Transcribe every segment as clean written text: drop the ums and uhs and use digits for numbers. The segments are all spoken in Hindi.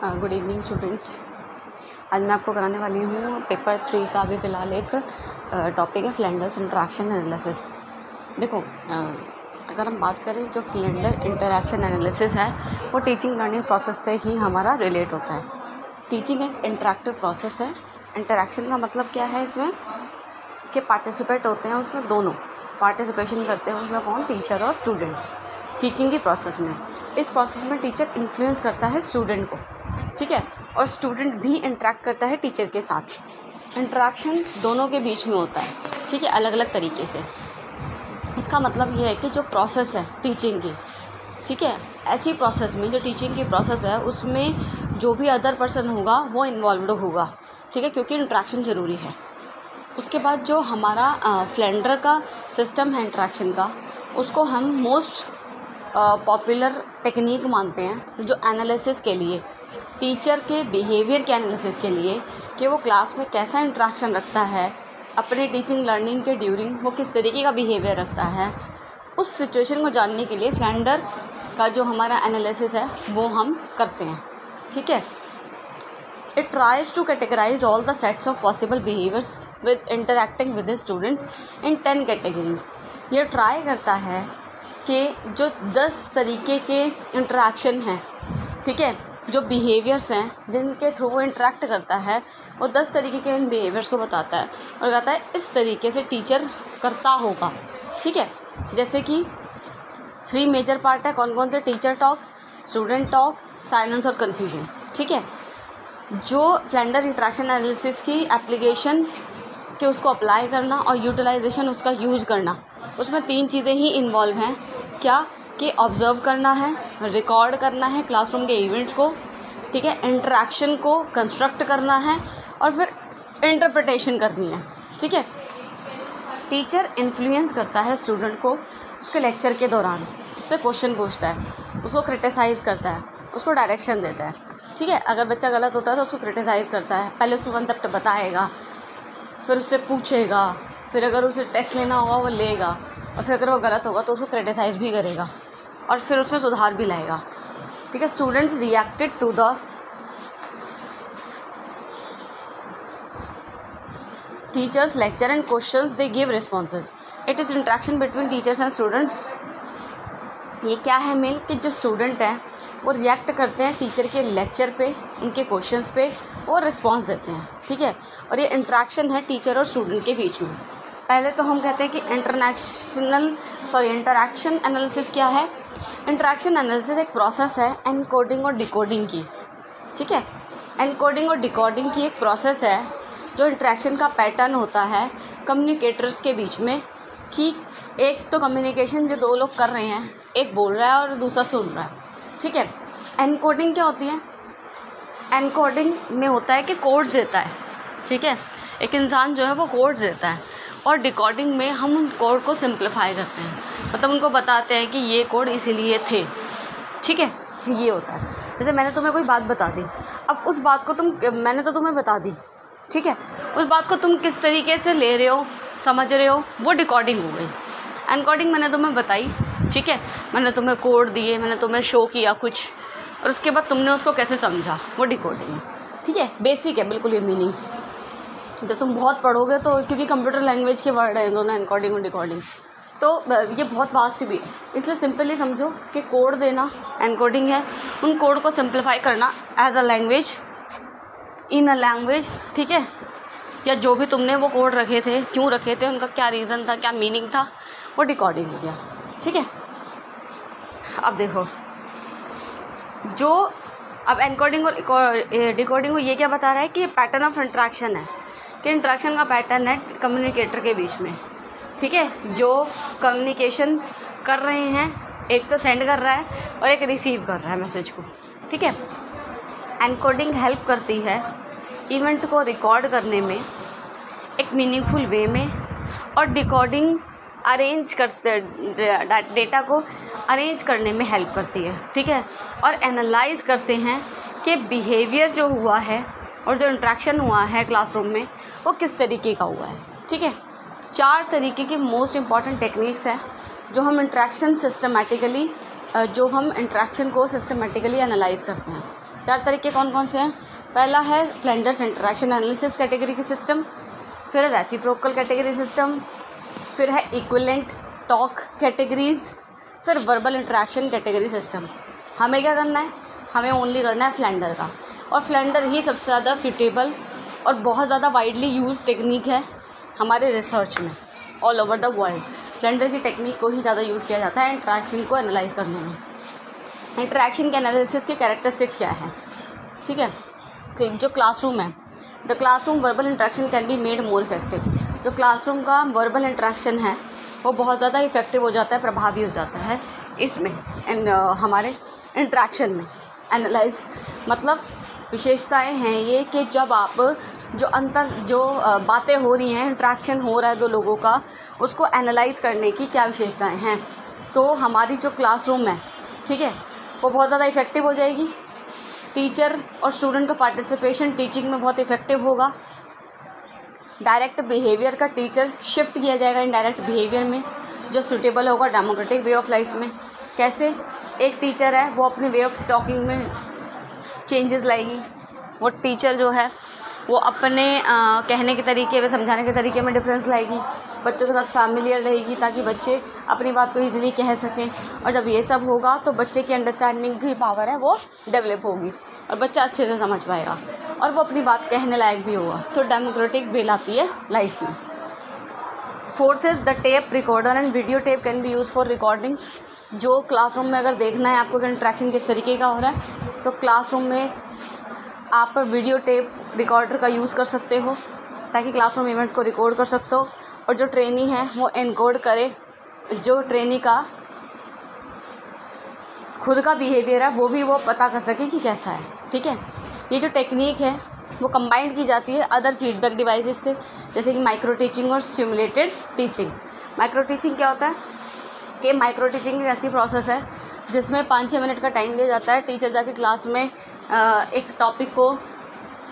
Good evening students. आज मैं आपको कराने वाली हूँ पेपर 3 का अभी फ़िलहाल एक टॉपिक है फ्लेंडर्स इंटरैक्शन एनालिसिस। देखो, अगर हम बात करें जो फ्लेंडर इंटरैक्शन एनालिसिस है वो टीचिंग लर्निंग प्रोसेस से ही हमारा रिलेट होता है। टीचिंग एक इंटरैक्टिव प्रोसेस है। इंटरैक्शन का मतलब क्या है इसमें कि पार्टिसिपेट होते हैं, उसमें दोनों पार्टिसिपेशन करते हैं, उसमें कौन, टीचर और स्टूडेंट्स टीचिंग की प्रोसेस में। इस प्रोसेस में टीचर इन्फ्लुएंस करता है स्टूडेंट को, ठीक है, और स्टूडेंट भी इंटरेक्ट करता है टीचर के साथ। इंटरेक्शन दोनों के बीच में होता है, ठीक है, अलग अलग तरीके से। इसका मतलब ये है कि जो प्रोसेस है टीचिंग की, ठीक है, ऐसी प्रोसेस में जो टीचिंग की प्रोसेस है उसमें जो भी अदर पर्सन होगा वो इन्वॉल्वड होगा, ठीक है, क्योंकि इंटरेक्शन ज़रूरी है। उसके बाद जो हमारा फ्लेंडर का सिस्टम है इंटरेक्शन का, उसको हम मोस्ट पॉपुलर टेक्निक मानते हैं जो एनालिसिस के लिए, टीचर के बिहेवियर के एनालिसिस के लिए, कि वो क्लास में कैसा इंटरेक्शन रखता है, अपने टीचिंग लर्निंग के ड्यूरिंग वो किस तरीके का बिहेवियर रखता है, उस सिचुएशन को जानने के लिए फ्लेंडर का जो हमारा एनालिसिस है वो हम करते हैं, ठीक है। It tries to categorize all the sets of possible behaviors with interacting with the students in 10 categories। ये ट्राई करता है कि जो 10 तरीके के इंटरेक्शन हैं, ठीक है, जो बिहेवियर्स हैं जिनके थ्रू वो इंटरेक्ट करता है, वो 10 तरीके के इन बिहेवियर्स को बताता है और कहता है इस तरीके से टीचर करता होगा, ठीक है। जैसे कि 3 मेजर पार्ट है, कौन कौन से, teacher talk, student talk, silence और कन्फ्यूजन, ठीक है। जो फ्लेंडर इंटरेक्शन एनालिसिस की एप्लीकेशन के उसको अप्लाई करना और यूटिलाइजेशन उसका यूज़ करना, उसमें 3 चीज़ें ही इन्वॉल्व हैं। क्या कि ऑब्ज़र्व करना है, रिकॉर्ड करना है क्लासरूम के इवेंट्स को, ठीक है, इंटरेक्शन को कंस्ट्रक्ट करना है और फिर इंटरप्रिटेशन करनी है, ठीक है। टीचर इन्फ्लुएंस करता है स्टूडेंट को उसके लेक्चर के दौरान, उससे क्वेश्चन पूछता है, उसको क्रिटिसाइज़ करता है, उसको डायरेक्शन देता है, ठीक है। अगर बच्चा गलत होता है तो उसको क्रिटिसाइज़ करता है, पहले उसको कंसेप्ट बताएगा, फिर उससे पूछेगा, फिर अगर उसे टेस्ट लेना होगा वो लेगा, और फिर अगर वो गलत होगा तो उसको क्रिटिसाइज़ भी करेगा और फिर उसमें सुधार भी लाएगा, ठीक है। Students reacted to the teachers lecture and questions, they give responses. It is interaction between teachers and students. ये क्या है मेन, कि जो स्टूडेंट हैं वो रिएक्ट करते हैं टीचर के लेक्चर पे, उनके क्वेश्चंस पे, और रिस्पॉन्स देते हैं, ठीक है। और ये इंटरेक्शन है टीचर और स्टूडेंट के बीच में। पहले तो हम कहते हैं कि इंटरैक्शन एनालिसिस क्या है। इंटरेक्शन एनालिसिस एक प्रोसेस है एनकोडिंग और डिकोडिंग की, ठीक है। एनकोडिंग और डिकोडिंग की एक प्रोसेस है जो इंटरेक्शन का पैटर्न होता है कम्युनिकेटर्स के बीच में, कि एक तो कम्युनिकेशन जो 2 लोग कर रहे हैं, एक बोल रहा है और दूसरा सुन रहा है, ठीक है। एनकोडिंग क्या होती है, एनकोडिंग में होता है कि कोड्स देता है, ठीक है, एक इंसान जो है वो कोड्स देता है, और डिकोडिंग में हम उन कोड को सिंप्लीफाई करते हैं, मतलब उनको बताते हैं कि ये कोड इसीलिए थे, ठीक है, ये होता है। जैसे मैंने तुम्हें कोई बात बता दी, अब उस बात को मैंने तो तुम्हें बता दी, ठीक है, उस बात को तुम किस तरीके से ले रहे हो, समझ रहे हो, वो डिकोडिंग हो गई। एनकोडिंग मैंने तुम्हें बताई, ठीक है, मैंने तुम्हें कोड दिए, मैंने तुम्हें शो किया कुछ, और उसके बाद तुमने उसको कैसे समझा, वो डिकोडिंग है, ठीक है। बेसिक है बिल्कुल ये मीनिंग। जब तुम बहुत पढ़ोगे तो, क्योंकि कंप्यूटर लैंग्वेज के वर्ड हैं दोनों, एनकोडिंग और डिकोडिंग, तो ये बहुत वास्ट भी है, इसलिए सिंपली समझो कि कोड देना एनकोडिंग है, उन कोड को सिंप्लीफाई करना as a language, in a language, ठीक है, या जो भी तुमने वो कोड रखे थे, क्यों रखे थे, उनका क्या रीज़न था, क्या मीनिंग था, वो डिकोडिंग हो गया, ठीक है। अब देखो, जो अब एनकोडिंग और डिकोडिंग को ये क्या बता रहा है कि पैटर्न ऑफ इंटरेक्शन है, कि इंटरेक्शन का पैटर्न है कम्युनिकेटर के बीच में, ठीक है, जो कम्युनिकेशन कर रहे हैं, एक तो सेंड कर रहा है और एक रिसीव कर रहा है मैसेज को, ठीक है। एनकोडिंग हेल्प करती है इवेंट को रिकॉर्ड करने में एक मीनिंगफुल वे में, और डिकोडिंग अरेंज करते, डेटा को अरेंज करने में हेल्प करती है, ठीक है, और एनालाइज करते हैं कि बिहेवियर जो हुआ है और जो इंटरेक्शन हुआ है क्लासरूम में वो किस तरीके का हुआ है, ठीक है। 4 तरीके के मोस्ट इम्पॉर्टेंट टेक्निक्स हैं जो हम इंटरेक्शन को सिस्टमेटिकली एनालाइज करते हैं। 4 तरीके कौन कौन से हैं? पहला है फ्लेंडर्स इंटरैक्शन एनालिसिस कैटेगरी के सिस्टम, फिर है रेसिप्रोकल कैटेगरी सिस्टम, फिर है इक्विवेलेंट टॉक कैटेगरीज, फिर वर्बल इंटरैक्शन कैटेगरी सिस्टम। हमें क्या करना है? हमें ओनली करना है फ्लेंडर का, और फ्लेंडर ही सबसे ज़्यादा सूटेबल और बहुत ज़्यादा वाइडली यूज टेक्निक है हमारे रिसर्च में all over the world. Flander की टेक्निक को ही ज़्यादा यूज़ किया जाता है इंटरैक्शन को एनालाइज करने में। इंटरैक्शन के एनालिसिस के कैरेक्टरिस्टिक्स क्या है? ठीक है, तो जो क्लासरूम है, the classroom verbal interaction can be made more effective. जो क्लासरूम का वर्बल इंटरैक्शन है वो बहुत ज़्यादा इफेक्टिव हो जाता है, प्रभावी हो जाता है इसमें हमारे इंटरैक्शन में। एनालाइज मतलब विशेषताएं हैं ये कि जब आप जो बातें हो रही हैं, इंटरैक्शन हो रहा है दो लोगों का, उसको एनालाइज करने की क्या विशेषताएं हैं, तो हमारी जो क्लासरूम है, ठीक है, वो बहुत ज़्यादा इफ़ेक्टिव हो जाएगी। टीचर और स्टूडेंट का पार्टिसिपेशन टीचिंग में बहुत इफ़ेक्टिव होगा। डायरेक्ट बिहेवियर का टीचर शिफ्ट किया जाएगा इनडायरेक्ट बिहेवियर में, जो सूटेबल होगा डेमोक्रेटिक वे ऑफ लाइफ में। कैसे? एक टीचर है वो अपने वे ऑफ टॉकिंग में चेंजेस लाएगी। वो टीचर जो है वो अपने कहने के तरीके व समझाने के तरीके में डिफरेंस लाएगी। बच्चों के साथ फैमिलियर रहेगी ताकि बच्चे अपनी बात को ईजिली कह सकें, और जब ये सब होगा तो बच्चे की अंडरस्टैंडिंग की पावर है वो डेवलप होगी और बच्चा अच्छे से समझ पाएगा और वो अपनी बात कहने लायक भी होगा। तो डेमोक्रेटिक वे लाती है लाइफ में। Fourth is the tape recorder and video tape can be use for recording. जो क्लासरूम में अगर देखना है आपको कि इंटरेक्शन किस तरीके का हो रहा है, तो क्लासरूम में आप वीडियो टेप रिकॉर्डर का यूज़ कर सकते हो ताकि क्लासरूम इवेंट्स को रिकॉर्ड कर सकते हो, और जो ट्रेनी है वो एनकोड करे जो ट्रेनी का खुद का बिहेवियर है वो भी वो पता कर सके कि कैसा है। ठीक है, ये जो टेक्निक है वो कंबाइंड की जाती है अदर फीडबैक डिवाइसेस से, जैसे कि माइक्रो टीचिंग और सिमुलेटेड टीचिंग। माइक्रो टीचिंग क्या होता है कि माइक्रो टीचिंग एक ऐसी प्रोसेस है जिसमें 5-6 मिनट का टाइम दिया जाता है। टीचर जाके क्लास में एक टॉपिक को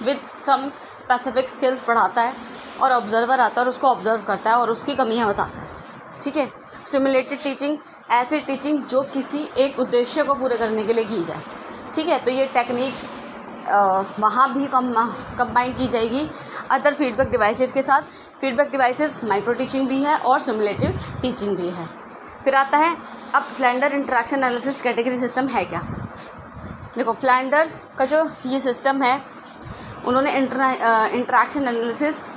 विद सम स्पेसिफिक स्किल्स पढ़ाता है और ऑब्जर्वर आता है और उसको ऑब्जर्व करता है और उसकी कमियां बताता है। ठीक है, सिमुलेटेड टीचिंग ऐसी टीचिंग जो किसी एक उद्देश्य को पूरे करने के लिए की जाए। ठीक है, तो ये टेक्निक वहाँ भी कंबाइन की जाएगी अदर फीडबैक डिवाइसेस के साथ। फीडबैक डिवाइसेस माइक्रो टीचिंग भी है और सिमुलेटिव टीचिंग भी है। फिर आता है अब Flander interaction analysis category system है क्या। देखो, फ्लेंडर्स का जो ये सिस्टम है उन्होंने इंटरैक्शन एनालिसिस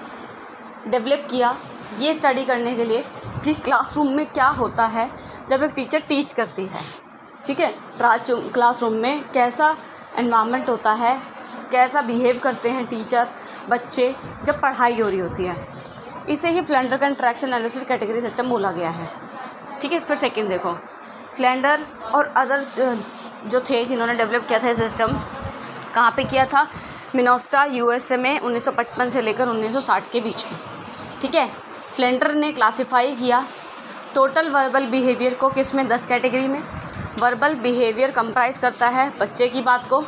डेवलप किया ये स्टडी करने के लिए कि क्लासरूम में क्या होता है जब एक टीचर टीच करती है। ठीक है, क्लासरूम में कैसा एनवायरनमेंट होता है, कैसा बिहेव करते हैं टीचर बच्चे जब पढ़ाई हो रही होती है। इसे ही फ्लेंडर का इंटरैक्शन एनालिसिस कैटेगरी सिस्टम बोला गया है। ठीक है, फिर सेकंड देखो, फ्लेंडर और अदर जो थे जिन्होंने डेवलप किया था ये सिस्टम, कहाँ पे किया था? मिनेसोटा यूएसए में 1955 से लेकर 1960 के बीच में। ठीक है, फ्लेंडर ने क्लासिफाई किया टोटल वर्बल बिहेवियर को किस में? 10 कैटेगरी में। वर्बल बिहेवियर कंप्राइज करता है बच्चे की बात को,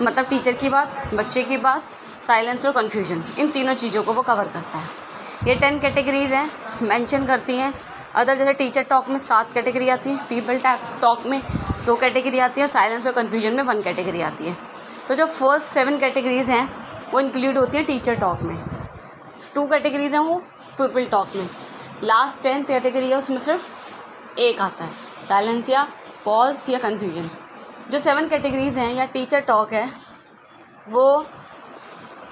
मतलब टीचर की बात, बच्चे की बात, साइलेंस और कन्फ्यूजन, इन तीनों चीज़ों को वो कवर करता है। ये 10 कैटेगरीज़ हैं मेंशन करती हैं। अदर जैसे टीचर टॉक में 7 कैटेगरी आती है, पीपल टॉक में 2 कैटेगरी आती है, और साइलेंस और कन्फ्यूजन में 1 कैटेगरी आती है। तो जो फर्स्ट 7 कैटेगरीज़ हैं वो इंक्लूड होती हैं टीचर टॉक में, 2 कैटेगरीज़ हैं वो पीपल टॉक में, लास्ट 10th कैटेगरी है उसमें सिर्फ एक आता है, साइलेंस या पॉज या कन्फ्यूजन। जो 7 कैटेगरीज़ हैं या टीचर टॉक है वो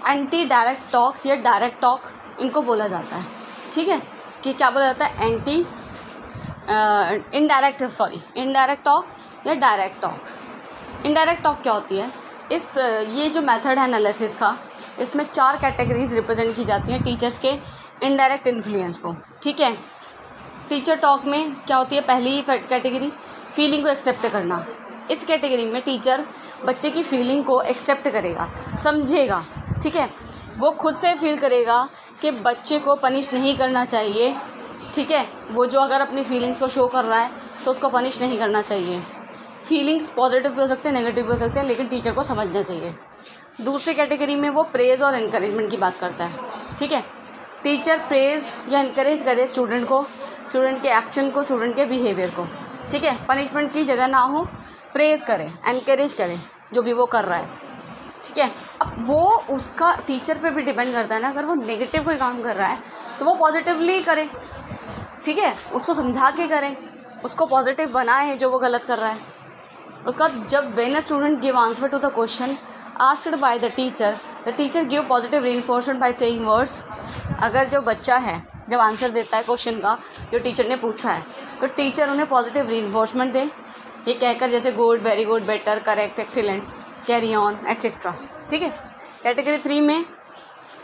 एंटी डायरेक्ट टॉक या डायरेक्ट टॉक इनको बोला जाता है। ठीक है, कि क्या बोला जाता है? इनडायरेक्ट टॉक या डायरेक्ट टॉक। इनडायरेक्ट टॉक क्या होती है? ये जो मेथड है एनालिसिस का, इसमें 4 कैटेगरीज रिप्रेजेंट की जाती हैं टीचर्स के इनडायरेक्ट इन्फ्लुएंस को। ठीक है, टीचर टॉक में क्या होती है? पहली कैटेगरी फीलिंग को एक्सेप्ट करना। इस कैटेगरी में टीचर बच्चे की फीलिंग को एक्सेप्ट करेगा, समझेगा। ठीक है, वो खुद से फील करेगा कि बच्चे को पनिश नहीं करना चाहिए। ठीक है, वो जो अगर अपनी फीलिंग्स को शो कर रहा है तो उसको पनिश नहीं करना चाहिए। फीलिंग्स पॉजिटिव भी हो सकते हैं, नेगेटिव भी हो सकते हैं, लेकिन टीचर को समझना चाहिए। दूसरी कैटेगरी में वो प्रेज़ और इनकरेजमेंट की बात करता है। ठीक है, टीचर प्रेज़ या इनकरेज करे स्टूडेंट को, स्टूडेंट के एक्शन को, स्टूडेंट के बिहेवियर को। ठीक है, पनिशमेंट की जगह ना हो, प्रेज़ करें, एनकरेज करें। जो भी वो कर रहा है, ठीक है। अब वो उसका टीचर पे भी डिपेंड करता है ना, अगर वो नेगेटिव कोई काम कर रहा है तो वो पॉजिटिवली करे, ठीक है, उसको समझा के करें, उसको पॉजिटिव बनाए जो वो गलत कर रहा है। उसका जब when a student give answer to the question asked by the teacher give positive reinforcement by saying words. अगर जो बच्चा है जब आंसर देता है क्वेश्चन का जो टीचर ने पूछा है, तो टीचर उन्हें पॉजिटिव रीइंफोर्समेंट दे, ये कहकर जैसे good, very good, better, correct, excellent, carry on etcetera, ठीक है। कैटेगरी 3 में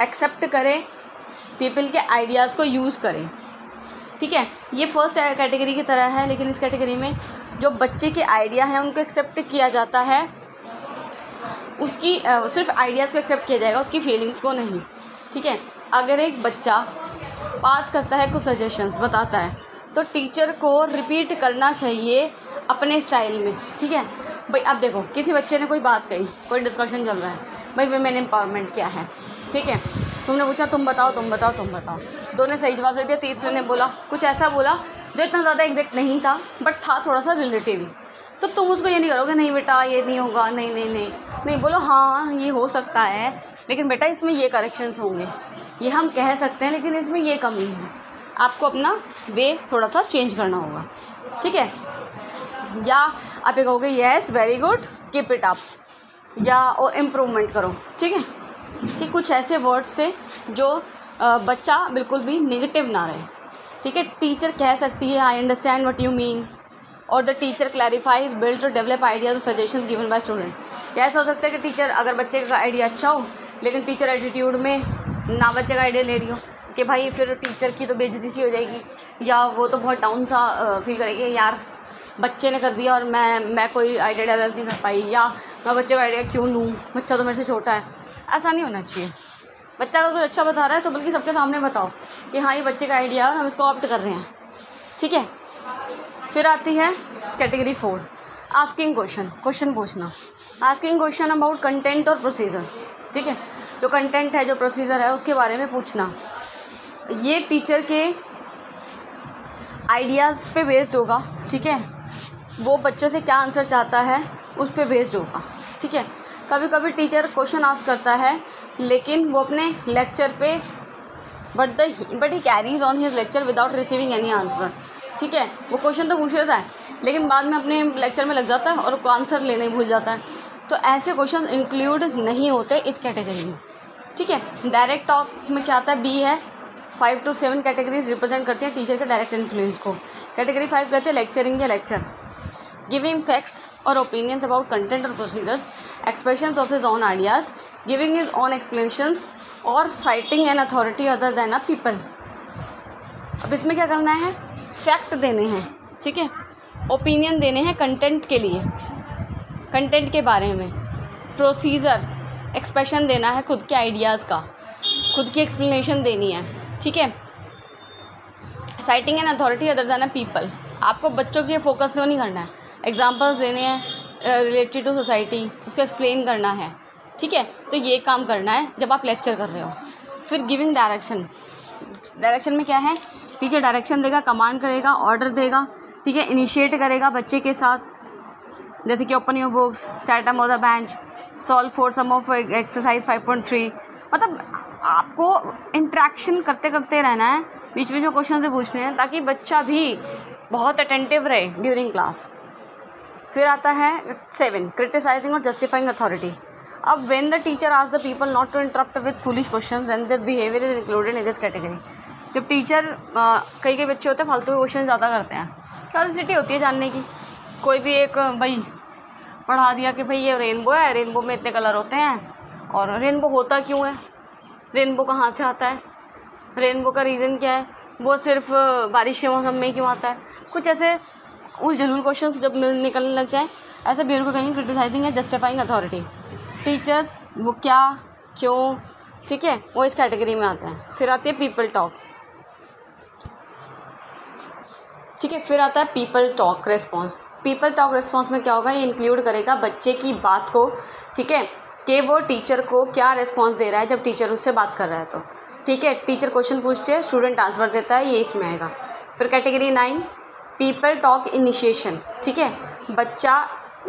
एक्सेप्ट करें, पीपल के आइडियाज़ को यूज़ करें, ठीक है। ये फर्स्ट कैटेगरी की तरह है, लेकिन इस कैटेगरी में जो बच्चे के आइडिया हैं उनको एक्सेप्ट किया जाता है, उसकी सिर्फ आइडियाज़ को एक्सेप्ट किया जाएगा, उसकी फीलिंग्स को नहीं, ठीक है। अगर एक बच्चा पास करता है, कुछ सजेशंस बताता है, तो टीचर को रिपीट करना चाहिए अपने स्टाइल में, ठीक है। भाई अब देखो, किसी बच्चे ने कोई बात कही, कोई डिस्कशन चल रहा है, भाई वुमेन एम्पावरमेंट क्या है, ठीक है। तुमने पूछा तुम बताओ, दो ने सही जवाब दे दिया, तीसरे ने बोला कुछ ऐसा बोला जो इतना ज़्यादा एग्जैक्ट नहीं था बट था थोड़ा सा रिलेटिव ही, तो तुम उसको ये नहीं करोगे नहीं बेटा ये नहीं होगा, नहीं बोलो हाँ ये हो सकता है, लेकिन बेटा इसमें ये करेक्शंस होंगे, ये हम कह सकते हैं, लेकिन इसमें ये कमी है, आपको अपना वे थोड़ा सा चेंज करना होगा, ठीक है। या आप ये कहोगे yes very good keep it up, या और इम्प्रूवमेंट करो, ठीक है, कि कुछ ऐसे वर्ड से जो बच्चा बिल्कुल भी नेगेटिव ना रहे, ठीक है। टीचर कह सकती है I understand what you mean, और the teacher clarifies build to develop ideas और सजेशंस गिवन बाय स्टूडेंट। ऐसा हो सकता है कि टीचर, अगर बच्चे का आइडिया अच्छा हो लेकिन टीचर एटीट्यूड में ना बच्चे का आइडिया ले रही हो कि भाई फिर टीचर की तो बेइज्जती सी हो जाएगी, या वो तो बहुत डाउन सा फील करेगी, यार बच्चे ने कर दिया और मैं कोई आइडिया डेवलप नहीं कर पाई, या मैं बच्चे का आइडिया क्यों लूँ, बच्चा तो मेरे से छोटा है। ऐसा नहीं होना चाहिए। बच्चा अगर कुछ अच्छा बता रहा है तो बल्कि सबके सामने बताओ कि हाँ ये बच्चे का आइडिया है और हम इसको ऑप्ट कर रहे हैं, ठीक है। फिर आती है कैटेगरी 4, आस्किंग क्वेश्चन पूछना। आस्किंग क्वेश्चन अबाउट कंटेंट और प्रोसीजर, ठीक है। जो कंटेंट है, जो प्रोसीजर है, उसके बारे में पूछना। ये टीचर के आइडियाज़ पे बेस्ड होगा, ठीक है। वो बच्चों से क्या आंसर चाहता है उस पे बेस्ड होगा, ठीक है। कभी कभी टीचर क्वेश्चन आस्क करता है लेकिन वो अपने लेक्चर पे but he carries on his lecture without receiving any answer, ठीक है। वो क्वेश्चन तो पूछ लेता है लेकिन बाद में अपने लेक्चर में लग जाता है और आंसर लेने भूल जाता है, तो ऐसे क्वेश्चन इंक्लूड नहीं होते इस कैटेगरी में, ठीक है। डायरेक्ट टॉक में क्या आता है, बी है। 5 to 7 कैटेगरीज रिप्रेजेंट करती हैं टीचर के डायरेक्ट इन्फ्लुएंस को। कैटेगरी 5 कहते हैं लेक्चरिंग या लेक्चर, गिविंग फैक्ट्स और ओपिनियंस अबाउट कंटेंट और procedures, expressions of his own ideas, giving his own explanations और citing an authority other than a people. अब इसमें क्या करना है, फैक्ट देने हैं, ठीक है, ओपिनियन देने हैं कंटेंट के लिए, कंटेंट के बारे में, प्रोसीजर एक्सप्रेशन देना है खुद के आइडियाज़ का, खुद की एक्सप्लेनेशन देनी है, ठीक है। Citing an authority other than a people, आपको बच्चों के फोकस नहीं करना है, एग्जांपल्स देने हैं रिलेटेड टू सोसाइटी, उसको एक्सप्लेन करना है, ठीक है। तो ये काम करना है जब आप लेक्चर कर रहे हो। फिर गिविंग डायरेक्शन में क्या है, टीचर डायरेक्शन देगा, कमांड करेगा, ऑर्डर देगा, ठीक है, इनिशिएट करेगा बच्चे के साथ, जैसे कि open your books, stand up on the bench, solve for some of exercise 5.3। मतलब आपको इंट्रैक्शन करते करते रहना है, बीच बीच में क्वेश्चन से पूछने हैं ताकि बच्चा भी बहुत अटेंटिव रहे ड्यूरिंग क्लास। फिर आता है 7, क्रिटिसाइजिंग और जस्टिफाइंग अथॉरिटी। अब when the teacher ask the people not to interrupt with foolish questions then this behaviour is included in this category. जब टीचर कई बच्चे होते हैं फालतू के क्वेश्चन ज़्यादा करते हैं, क्यूरियोसिटी होती है जानने की, कोई भी एक भाई पढ़ा दिया कि भाई ये रेनबो है, रेनबो में इतने कलर होते हैं और रेनबो होता क्यों है, रेनबो कहाँ से आता है, रेनबो का रीज़न क्या है, वो सिर्फ बारिश के मौसम में क्यों आता है। कुछ ऐसे उलझुल क्वेश्चंस जब निकलने लग जाए, ऐसे बिहेवियर को कहेंगे क्रिटिसाइजिंग या जस्टिफाइंग अथॉरिटी। टीचर्स वो क्या क्यों, ठीक है, वो इस कैटेगरी में आता है। फिर आती है पीपल टॉक, ठीक है। फिर आता है people talk response. People talk response में क्या होगा, ये इंक्लूड करेगा बच्चे की बात को, ठीक है, कि वो टीचर को क्या रिस्पॉन्स दे रहा है जब टीचर उससे बात कर रहा है, तो ठीक है, टीचर क्वेश्चन पूछते हैं, स्टूडेंट आंसर देता है, ये इसमें आएगा। फिर कैटेगरी 9, पीपल टॉक इनिशिएशन, ठीक है, बच्चा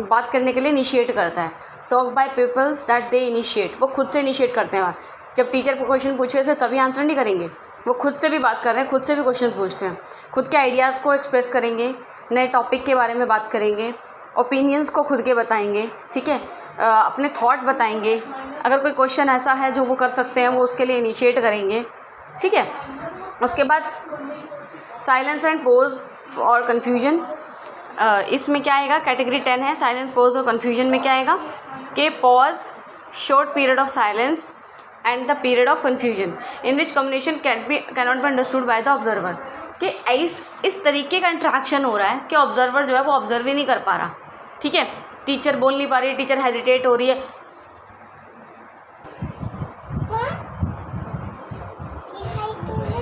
बात करने के लिए इनिशिएट करता है, talk by peoples that they initiate, वो खुद से इनिशिएट करते हैं। जब टीचर को क्वेश्चन पूछे से तभी आंसर नहीं करेंगे, वो खुद से भी बात कर रहे हैं, खुद से भी क्वेश्चन पूछते हैं, खुद के आइडियाज़ को एक्सप्रेस करेंगे, नए टॉपिक के बारे में बात करेंगे, ओपिनियंस को खुद के बताएंगे, ठीक है, अपने थॉट बताएंगे। अगर कोई क्वेश्चन ऐसा है जो वो कर सकते हैं, वो उसके लिए इनिशिएट करेंगे, ठीक है। उसके बाद साइलेंस एंड पोज और कन्फ्यूजन, इसमें क्या आएगा, कैटेगरी 10 है साइलेंस, पोज और कन्फ्यूजन में क्या आएगा कि pause, short period of silence and the period of confusion in which communication cannot be understood by the observer, कि इस तरीके का इंट्रैक्शन हो रहा है कि ऑब्जर्वर जो है वो ऑब्जर्व ही नहीं कर पा रहा, ठीक है। टीचर बोल नहीं पा रही है, टीचर हेजिटेट हो रही है,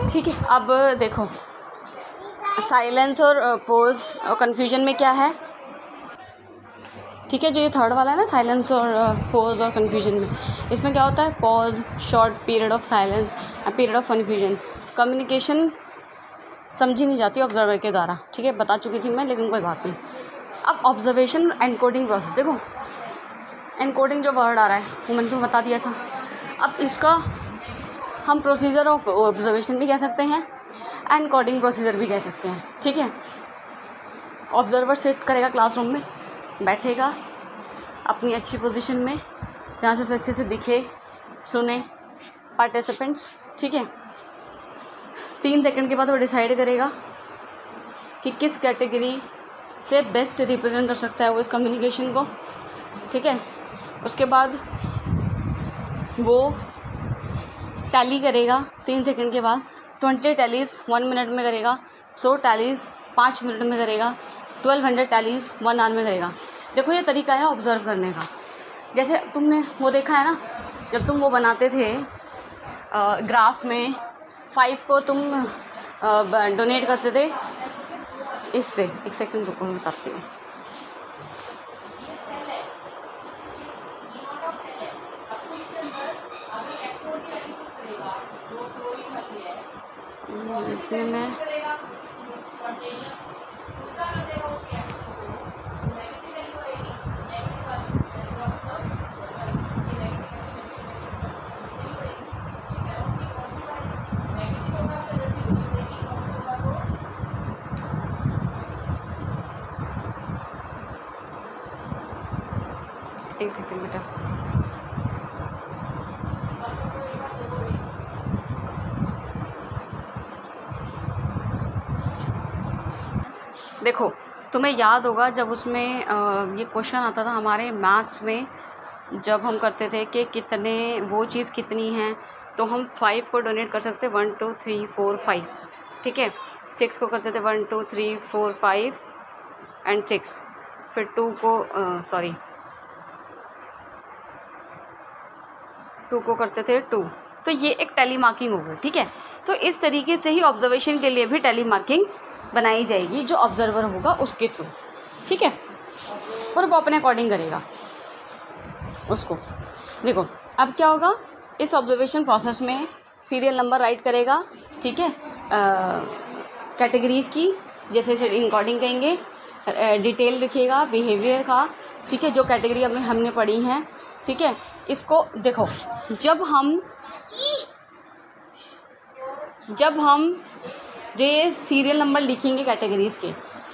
ठीक है। अब देखो साइलेंस और पोज और कन्फ्यूजन में क्या है, ठीक है, जो ये थर्ड वाला है ना साइलेंस और पोज और कन्फ्यूजन में, इसमें क्या होता है, pause, short period of silence, period of confusion. Communication समझी नहीं जाती ऑब्जर्वर के द्वारा, ठीक है, बता चुकी थी मैं, लेकिन कोई बात नहीं। अब ऑब्जर्वेशन एनकोडिंग प्रोसेस, देखो एनकोडिंग जो वर्ड आ रहा है वो मैंने तुम्हें बता दिया था। अब इसका हम प्रोसीजर ऑफ ऑब्जर्वेशन भी कह सकते हैं, एनकोडिंग प्रोसीजर भी कह सकते हैं, ठीक है। ऑब्जर्वर सिट करेगा क्लासरूम में, बैठेगा अपनी अच्छी पोजीशन में, जहाँ से उसे अच्छे से दिखे सुने पार्टिसिपेंट्स, ठीक है। 3 सेकंड के बाद वो डिसाइड करेगा कि किस कैटेगरी से बेस्ट रिप्रेजेंट कर सकता है वो इस कम्युनिकेशन को, ठीक है। उसके बाद वो टैली करेगा 3 सेकंड के बाद, 20 टैलीज़ 1 मिनट में करेगा, 100 टैलीज़ 5 मिनट में करेगा, 1200 टैलीज़ 1 आवर में करेगा। देखो ये तरीका है ऑब्ज़र्व करने का। जैसे तुमने वो देखा है ना, जब तुम वो बनाते थे ग्राफ में 5 को तुम डोनेट करते थे इससे, एक सेकंड रुको मैं बताती हूँ। इसमें मैं एक सेकंड बेटा, देखो तुम्हें याद होगा जब उसमें ये क्वेश्चन आता था हमारे मैथ्स में, जब हम करते थे कि कितने वो चीज़ कितनी है, तो हम 5 को डोनेट कर सकते 1 2 3 4 5, ठीक है। 6 को करते थे 1 2 3 4 5 एंड 6, फिर 2 को 2 को करते थे 2, तो ये एक टैली मार्किंग हो गई, ठीक है। तो इस तरीके से ही ऑब्जर्वेशन के लिए भी टैली मार्किंग बनाई जाएगी जो ऑब्जर्वर होगा उसके थ्रू, ठीक है, और वो अपने अकॉर्डिंग करेगा उसको। देखो अब क्या होगा, इस ऑब्जर्वेशन प्रोसेस में सीरियल नंबर राइट करेगा, ठीक है, कैटेगरीज़ की, जैसे इसे इनकोडिंग कहेंगे, डिटेल लिखेगा बिहेवियर का, ठीक है, जो कैटेगरी हमने पढ़ी हैं, ठीक है। इसको देखो जब हम जो ये सीरियल नंबर लिखेंगे कैटेगरीज़ के,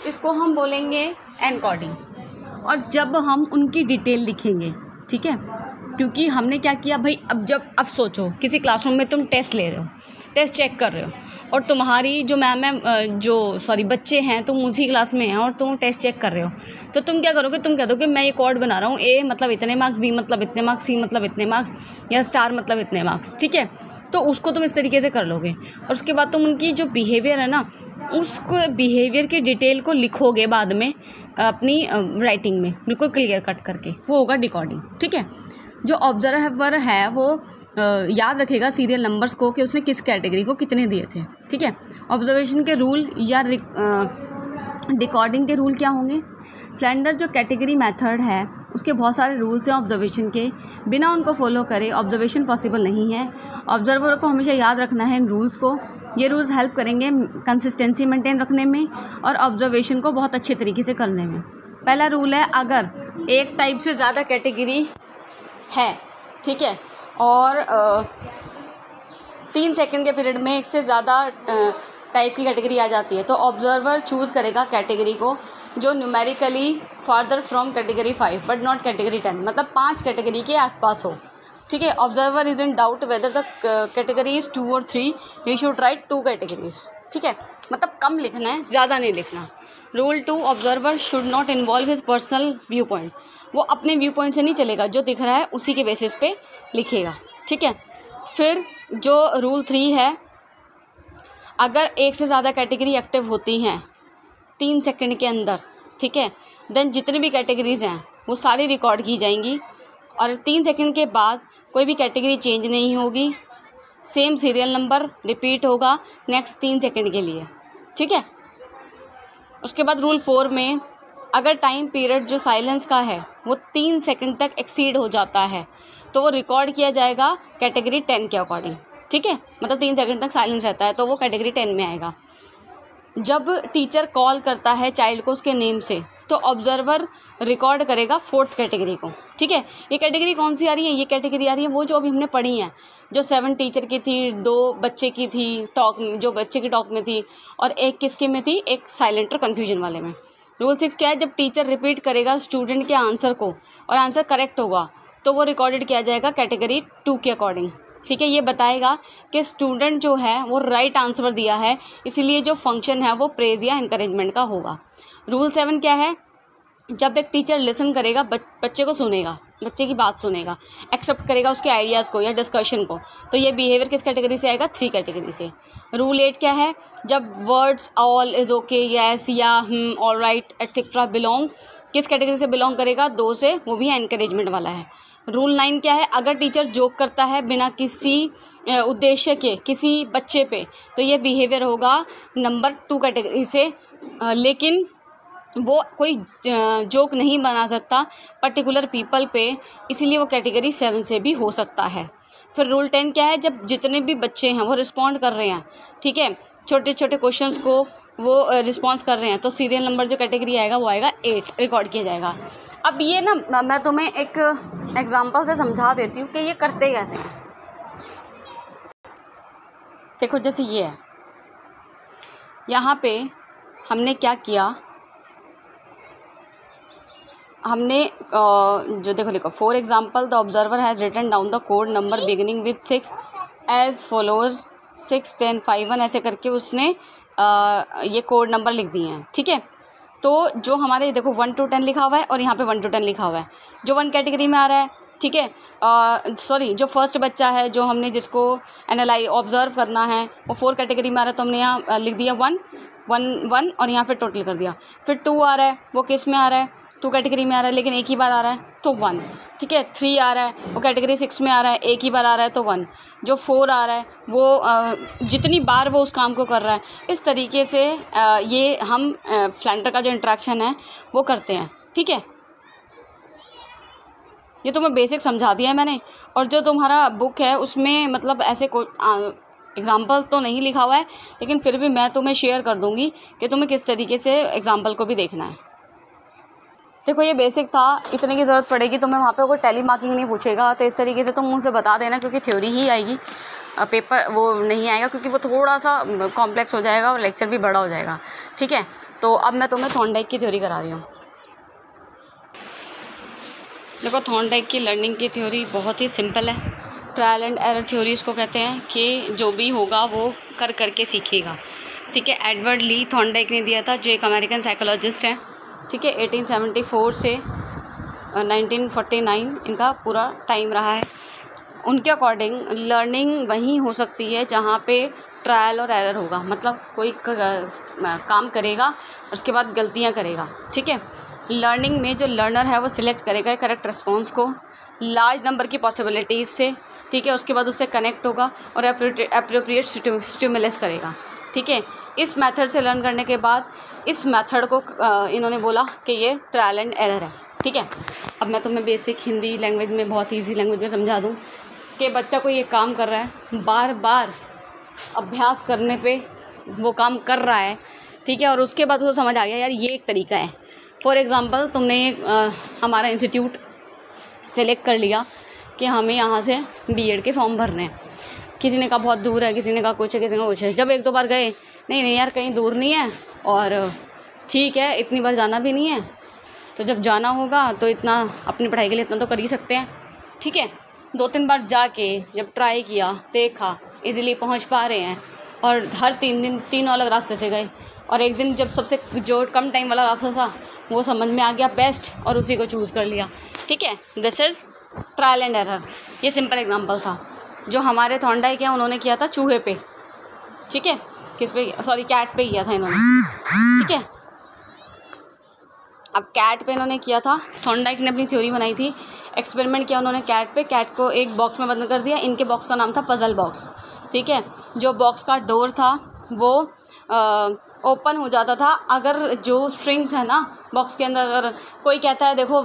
इसको हम बोलेंगे एनकोडिंग, और जब हम उनकी डिटेल लिखेंगे, ठीक है, क्योंकि हमने क्या किया भाई, अब सोचो किसी क्लासरूम में तुम टेस्ट ले रहे हो, टेस्ट चेक कर रहे हो, और तुम्हारी जो मैम है बच्चे हैं, तुम उसी क्लास में हैं और तुम टेस्ट चेक कर रहे हो, तो तुम क्या करोगे, तुम कह दोगे मैं ये कोड बना रहा हूँ, ए मतलब इतने मार्क्स, बी मतलब इतने मार्क्स, सी मतलब इतने मार्क्स, या स्टार मतलब इतने मार्क्स, ठीक है। तो उसको तुम इस तरीके से कर लोगे, और उसके बाद तुम उनकी जो बिहेवियर है ना, उसको बिहेवियर की डिटेल को लिखोगे बाद में अपनी राइटिंग में बिल्कुल क्लियर कट करके, वो होगा डिकोडिंग, ठीक है। जो ऑब्जर्वर है वो याद रखेगा सीरियल नंबर्स को कि उसने किस कैटेगरी को कितने दिए थे, ठीक है। ऑब्जर्वेशन के रूल या डिकोडिंग के रूल क्या होंगे, फ्लैंडर जो कैटेगरी मेथड है उसके बहुत सारे रूल्स हैं ऑब्जर्वेशन के, बिना उनको फॉलो करे ऑब्जर्वेशन पॉसिबल नहीं है। ऑब्जर्वर को हमेशा याद रखना है इन रूल्स को, ये रूल्स हेल्प करेंगे कंसिस्टेंसी मेंटेन रखने में और ऑब्जर्वेशन को बहुत अच्छे तरीके से करने में। पहला रूल है, अगर एक टाइप से ज़्यादा कैटेगरी है, ठीक है, और 3 सेकंड के पीरियड में एक से ज़्यादा टाइप की कैटेगरी आ जाती है, तो ऑब्जर्वर चूज़ करेगा कैटेगरी को जो numerically farther from category 5 but not category 10, मतलब 5 कैटेगरी के आसपास हो, ठीक है। Observer is in doubt whether the category is 2 और 3, ही शुड राइट 2 कैटेगरीज, ठीक है, मतलब कम लिखना है, ज़्यादा नहीं लिखना। Rule 2, observer should not involve his personal view point, वो अपने व्यू पॉइंट से नहीं चलेगा, जो दिख रहा है उसी के बेसिस पे लिखेगा, ठीक है। फिर जो रूल 3 है, अगर एक से ज़्यादा कैटेगरी एक्टिव होती हैं 3 सेकंड के अंदर, ठीक है, देन जितनी भी कैटेगरीज़ हैं वो सारी रिकॉर्ड की जाएंगी और 3 सेकंड के बाद कोई भी कैटेगरी चेंज नहीं होगी, सेम सीरियल नंबर रिपीट होगा नेक्स्ट 3 सेकंड के लिए, ठीक है। उसके बाद रूल 4 में अगर टाइम पीरियड जो साइलेंस का है वो 3 सेकंड तक एक्सीड हो जाता है तो वो रिकॉर्ड किया जाएगा कैटेगरी 10 के अकॉर्डिंग, ठीक है, मतलब 3 सेकंड तक साइलेंस रहता है तो वो कैटेगरी 10 में आएगा। जब टीचर कॉल करता है चाइल्ड को उसके नेम से तो ऑब्जर्वर रिकॉर्ड करेगा 4th कैटेगरी को, ठीक है। ये कैटेगरी कौन सी आ रही है? ये कैटेगरी आ रही है वो जो अभी हमने पढ़ी है, जो 7 टीचर की थी, 2 बच्चे की थी टॉक, जो बच्चे की टॉक में थी, और एक किसके में थी, एक साइलेंट और कन्फ्यूजन वाले में। रूल 6 क्या है? जब टीचर रिपीट करेगा स्टूडेंट के आंसर को और आंसर करेक्ट होगा तो वो रिकॉर्डेड किया जाएगा कैटेगरी 2 के अकॉर्डिंग, ठीक है। ये बताएगा कि स्टूडेंट जो है वो राइट आंसर दिया है, इसीलिए जो फंक्शन है वो प्रेज या इंकरेजमेंट का होगा। रूल 7 क्या है? जब एक टीचर लिसन करेगा, बच्चे को सुनेगा, बच्चे की बात सुनेगा, एक्सेप्ट करेगा उसके आइडियाज़ को या डिस्कशन को, तो ये बिहेवियर किस कैटेगरी से आएगा? 3 कैटेगरी से। रूल 8 क्या है? जब words all is okay, yes या ऑल राइट एटसेट्रा बिलोंग, किस कैटेगरी से बिलोंग करेगा? 2 से, वो भी एनकरेजमेंट वाला है। रूल 9 क्या है? अगर टीचर जोक करता है बिना किसी उद्देश्य के किसी बच्चे पे तो ये बिहेवियर होगा नंबर 2 कैटेगरी से, लेकिन वो कोई जोक नहीं बना सकता पर्टिकुलर पीपल पे, इसीलिए वो कैटेगरी 7 से भी हो सकता है। फिर रूल 10 क्या है? जब जितने भी बच्चे हैं वो रिस्पॉन्ड कर रहे हैं, ठीक है, छोटे छोटे क्वेश्चंस को वो रिस्पॉन्स कर रहे हैं, तो सीरियल नंबर जो कैटेगरी आएगा वो आएगा 8, रिकॉर्ड किया जाएगा। अब ये ना मैं तुम्हें एक एग्जांपल से समझा देती हूँ कि ये करते कैसे हैं। देखो जैसे ये है, यहाँ पे हमने क्या किया, हमने जो देखो लिखो, for example the observer has written down the code number beginning with 6 as follows 6 10 5 1, ऐसे करके उसने ये कोड नंबर लिख दिए हैं, ठीक है। तो जो हमारे देखो 1 to 10 लिखा हुआ है और यहाँ पे 1 to 10 लिखा हुआ है, जो 1 कैटेगरी में आ रहा है, ठीक है, सॉरी जो फर्स्ट बच्चा है जो हमने जिसको ऑब्जर्व करना है वो 4 कैटेगरी में आ रहा है, तो हमने यहाँ लिख दिया 1 1 1 और यहाँ पे टोटल कर दिया। फिर 2 आ रहा है, वो किस में आ रहा है? 2 कैटेगरी में आ रहा है लेकिन एक ही बार आ रहा है तो 1, ठीक है। 3 आ रहा है, वो कैटेगरी 6 में आ रहा है, एक ही बार आ रहा है तो 1। जो 4 आ रहा है वो जितनी बार वो उस काम को कर रहा है, इस तरीके से ये हम फ्लैंडर का जो इंट्रैक्शन है वो करते हैं, ठीक है। ये तो मैं बेसिक समझा दिया है मैंने, और जो तुम्हारा बुक है उसमें मतलब ऐसे कोई एग्ज़ाम्पल तो नहीं लिखा हुआ है, लेकिन फिर भी मैं तुम्हें शेयर कर दूँगी कि तुम्हें किस तरीके से एग्ज़ाम्पल को भी देखना है। देखो ये बेसिक था, इतने की ज़रूरत पड़ेगी तो मैं वहाँ पे कोई टेली मार्किंग नहीं पूछेगा, तो इस तरीके से तुम मुझसे बता देना, क्योंकि थ्योरी ही आएगी, पेपर वो नहीं आएगा, क्योंकि वो थोड़ा सा कॉम्प्लेक्स हो जाएगा और लेक्चर भी बड़ा हो जाएगा, ठीक है। तो अब मैं तुम्हें थॉर्नडाइक की थ्योरी करा रही हूँ। देखो थॉर्नडाइक की लर्निंग की थ्योरी बहुत ही सिंपल है, ट्रायल एंड एरर थ्योरी इसको कहते हैं, कि जो भी होगा वो कर करके सीखेगा, ठीक है। एडवर्ड ली थॉर्नडाइक ने दिया था, जो एक अमेरिकन साइकोलॉजिस्ट हैं, ठीक है। 1874 से 1949 इनका पूरा टाइम रहा है। उनके अकॉर्डिंग लर्निंग वहीं हो सकती है जहाँ पे ट्रायल और एरर होगा, मतलब कोई काम करेगा और उसके बाद गलतियाँ करेगा, ठीक है। लर्निंग में जो लर्नर है वो सिलेक्ट करेगा करेक्ट रिस्पॉन्स को लार्ज नंबर की पॉसिबिलिटीज़ से, ठीक है। उसके बाद उससे कनेक्ट होगा और एप्रोप्रिएट स्टिमुलस करेगा, ठीक है। इस मेथड से लर्न करने के बाद इस मेथड को इन्होंने बोला कि ये ट्रायल एंड एरर है, ठीक है। अब मैं तुम्हें बेसिक हिंदी लैंग्वेज में, बहुत ईजी लैंग्वेज में समझा दूँ कि बच्चा कोई एक काम कर रहा है, बार बार अभ्यास करने पे वो काम कर रहा है, ठीक है, और उसके बाद उसको समझ आ गया यार ये एक तरीका है। फॉर एग्ज़ाम्पल तुमने हमारा इंस्टीट्यूट सेलेक्ट कर लिया, कि हमें यहाँ से बीएड के फॉर्म भरने हैं। किसी ने कहा बहुत दूर है, किसी ने कहा कुछ है, किसी ने कुछ है। जब 1-2 बार गए, नहीं यार कहीं दूर नहीं है और ठीक है, इतनी बार जाना भी नहीं है, तो जब जाना होगा तो इतना अपनी पढ़ाई के लिए इतना तो कर ही सकते हैं। ठीक है, 2-3 बार जाके जब ट्राई किया, देखा इजीली पहुंच पा रहे हैं, और हर 3 दिन 3 अलग रास्ते से गए, और एक दिन जब सबसे जो कम टाइम वाला रास्ता था वो समझ में आ गया बेस्ट, और उसी को चूज़ कर लिया। ठीक है, this is trial and error. ये सिंपल एग्जांपल था जो हमारे थॉर्नडाइक है उन्होंने किया था चूहे पे। ठीक है, किस पे, सॉरी कैट पे किया था इन्होंने। ठीक है, अब कैट पे इन्होंने किया था, थॉर्नडाइक ने अपनी थ्योरी बनाई थी, एक्सपेरिमेंट किया उन्होंने कैट पे। कैट को एक बॉक्स में बंद कर दिया, इनके बॉक्स का नाम था पज़ल बॉक्स। ठीक है, जो बॉक्स का डोर था वो ओपन हो जाता था अगर जो स्ट्रिंग्स है ना बॉक्स के अंदर, अगर कोई कहता है देखो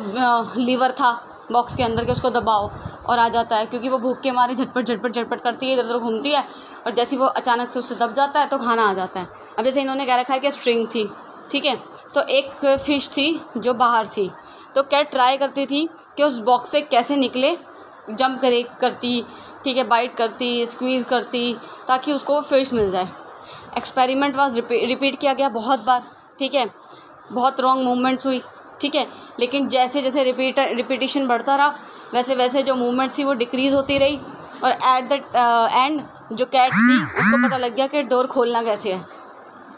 लीवर था बॉक्स के अंदर के उसको दबाओ और आ जाता है, क्योंकि वो भूख के मारे झटपट करती है, इधर उधर घूमती है, और जैसे वो अचानक से उससे दब जाता है तो खाना आ जाता है। अब जैसे इन्होंने कह रखा है कि स्ट्रिंग थी, ठीक है, तो एक फ़िश थी जो बाहर थी, तो कैट ट्राई करती थी कि उस बॉक्स से कैसे निकले, जंप करती, ठीक है, बाइट करती, स्क्वीज़ करती, ताकि उसको फ़िश मिल जाए। एक्सपेरिमेंट वाज रिपीट किया गया बहुत बार। ठीक है, बहुत रॉन्ग मूवमेंट्स हुई। ठीक है, लेकिन जैसे जैसे रिपीटिशन बढ़ता रहा वैसे वैसे जो मूवमेंट्स थी वो डिक्रीज़ होती रही, और एट द एंड जो कैट थी उसको पता लग गया कि डोर खोलना कैसे है।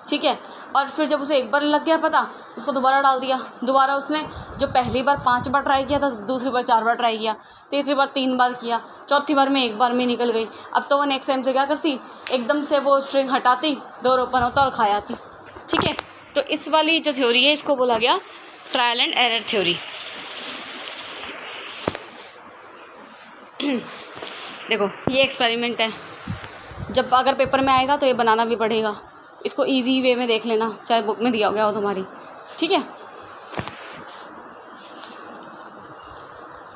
ठीक है, और फिर जब उसे एक बार लग गया पता, उसको दोबारा डाल दिया। दोबारा उसने जो पहली बार 5 बार ट्राई किया था, दूसरी बार 4 बार ट्राई किया, तीसरी बार 3 बार किया, चौथी बार में 1 बार में निकल गई। अब तो वो नेक्स्ट टाइम से क्या करती, एकदम से वो स्ट्रिंग हटाती, डोर ओपन होता और खा जाती। ठीक है, तो इस वाली जो थ्योरी है इसको बोला गया ट्रायल एंड एरर थ्योरी। देखो ये एक्सपेरिमेंट है, जब अगर पेपर में आएगा तो ये बनाना भी पड़ेगा। इसको इजी वे में देख लेना, चाहे बुक में दिया गया हो तुम्हारी। ठीक है,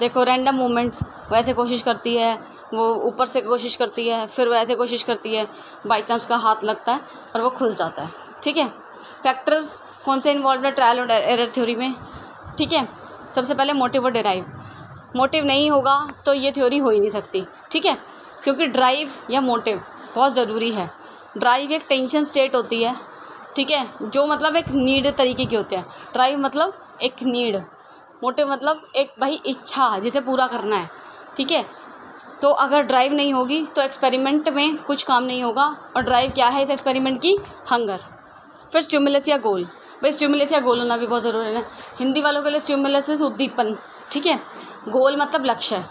देखो रैंडम मूवमेंट्स, वैसे कोशिश करती है, वो ऊपर से कोशिश करती है, फिर वैसे कोशिश करती है, बाई चांस उसका हाथ लगता है और वो खुल जाता है। ठीक है, फैक्टर्स कौन से इन्वॉल्व है ट्रायल और एरर थ्योरी में। ठीक है, सबसे पहले मोटिव और डिराइव। मोटिव नहीं होगा तो ये थ्योरी हो ही नहीं सकती। ठीक है, क्योंकि ड्राइव या मोटिव बहुत ज़रूरी है। ड्राइव एक टेंशन स्टेट होती है, ठीक है, जो मतलब एक नीड तरीके की होते हैं। ड्राइव मतलब एक नीड, मोटिव मतलब एक भाई इच्छा जिसे पूरा करना है। ठीक है, तो अगर ड्राइव नहीं होगी तो एक्सपेरिमेंट में कुछ काम नहीं होगा। और ड्राइव क्या है इस एक्सपेरिमेंट की, हंगर। फिर स्टिमुलस या गोल, भाई स्टिमुलस या गोल होना भी बहुत ज़रूरी है। हिंदी वालों के लिए स्टिमुलस इज उद्दीपन, ठीक है, गोल मतलब लक्ष्य।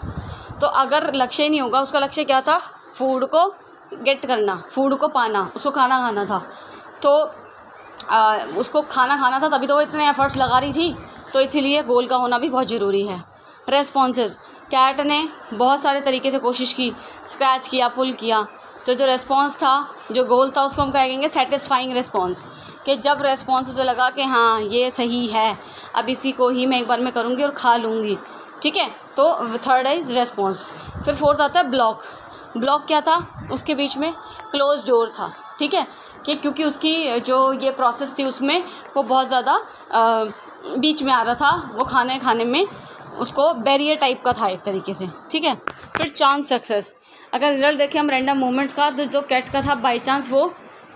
तो अगर लक्ष्य ही नहीं होगा, उसका लक्ष्य क्या था, फूड को गेट करना, फूड को पाना, उसको खाना खाना था, तो उसको खाना खाना था, तभी तो वो इतने एफर्ट्स लगा रही थी। तो इसीलिए गोल का होना भी बहुत ज़रूरी है। रेस्पॉन्सेस, कैट ने बहुत सारे तरीके से कोशिश की, स्क्रैच किया, पुल किया, तो जो रेस्पॉन्स था, जो गोल था, उसको हम कहेंगे सेटिस्फाइंग रेस्पॉन्स। कि जब रेस्पॉन्स उसे लगा कि हाँ ये सही है, अब इसी को ही मैं एक बार में करूँगी और खा लूँगी। ठीक है, तो थर्ड इज़ रेस्पॉन्स। फिर फोर्थ आता है ब्लॉक। ब्लॉक क्या था, उसके बीच में क्लोज डोर था। ठीक है, कि क्योंकि उसकी जो ये प्रोसेस थी उसमें वो बहुत ज़्यादा बीच में आ रहा था, वो खाने में उसको बैरियर टाइप का था एक तरीके से। ठीक है, फिर चांस सक्सेस। अगर रिजल्ट देखें हम रैंडम मूवमेंट्स का, तो जो कैट का था बाई चांस वो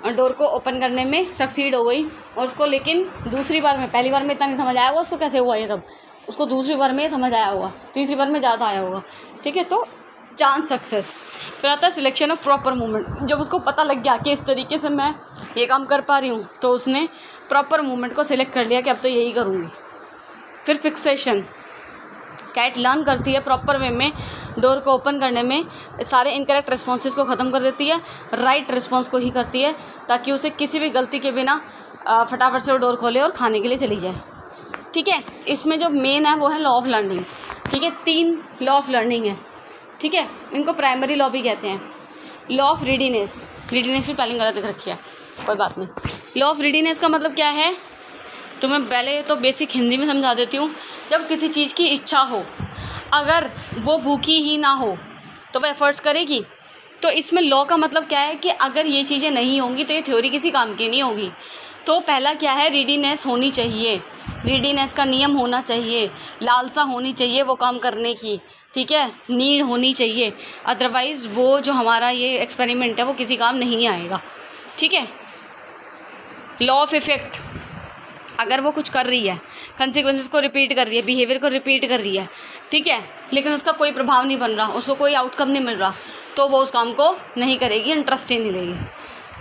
डोर को ओपन करने में सक्सीड हो गई, और उसको लेकिन दूसरी बार में, पहली बार में इतना नहीं समझ आया होगा उसको कैसे हुआ ये सब, उसको दूसरी बार में समझ आया होगा, तीसरी बार में ज़्यादा आया होगा। ठीक है, तो चांस सक्सेस। फिर आता है सिलेक्शन ऑफ प्रॉपर मूवमेंट। जब उसको पता लग गया कि इस तरीके से मैं ये काम कर पा रही हूँ, तो उसने प्रॉपर मूवमेंट को सिलेक्ट कर लिया कि अब तो यही करूँगी। फिर फिक्सेशन, कैट लर्न करती है प्रॉपर वे में डोर को ओपन करने में, सारे इनकरेक्ट रिस्पॉन्सेस को ख़त्म कर देती है, राइट रिस्पॉन्स को ही करती है, ताकि उसे किसी भी गलती के बिना फटाफट से वो डोर खोले और खाने के लिए चली जाए। ठीक है, इसमें जो मेन है वो है लॉ ऑफ लर्निंग। ठीक है, 3 लॉ ऑफ लर्निंग है। ठीक है, इनको प्राइमरी लॉ भी कहते हैं। लॉ ऑफ रीडीनेस, रीडीनेस की स्पेलिंग गलत रखी है, कोई बात नहीं। लॉ ऑफ रीडीनेस का मतलब क्या है, तो मैं पहले तो बेसिक हिंदी में समझा देती हूँ। जब किसी चीज़ की इच्छा हो, अगर वो भूखी ही ना हो तो वह एफर्ट्स करेगी। तो इसमें लॉ का मतलब क्या है कि अगर ये चीज़ें नहीं होंगी तो ये थ्योरी किसी काम की नहीं होगी। तो पहला क्या है, रीडीनेस होनी चाहिए, रीडीनेस का नियम होना चाहिए, लालसा होनी चाहिए वो काम करने की, ठीक है, नीड होनी चाहिए, अदरवाइज़ वो जो हमारा ये एक्सपेरिमेंट है वो किसी काम नहीं आएगा, ठीक है। लॉ ऑफ इफ़ेक्ट, अगर वो कुछ कर रही है, कंसिक्वेंसेस को रिपीट कर रही है, बिहेवियर को रिपीट कर रही है, ठीक है, लेकिन उसका कोई प्रभाव नहीं बन रहा, उसको कोई आउटकम नहीं मिल रहा, तो वो उस काम को नहीं करेगी, इंटरेस्ट ही नहीं लेगी,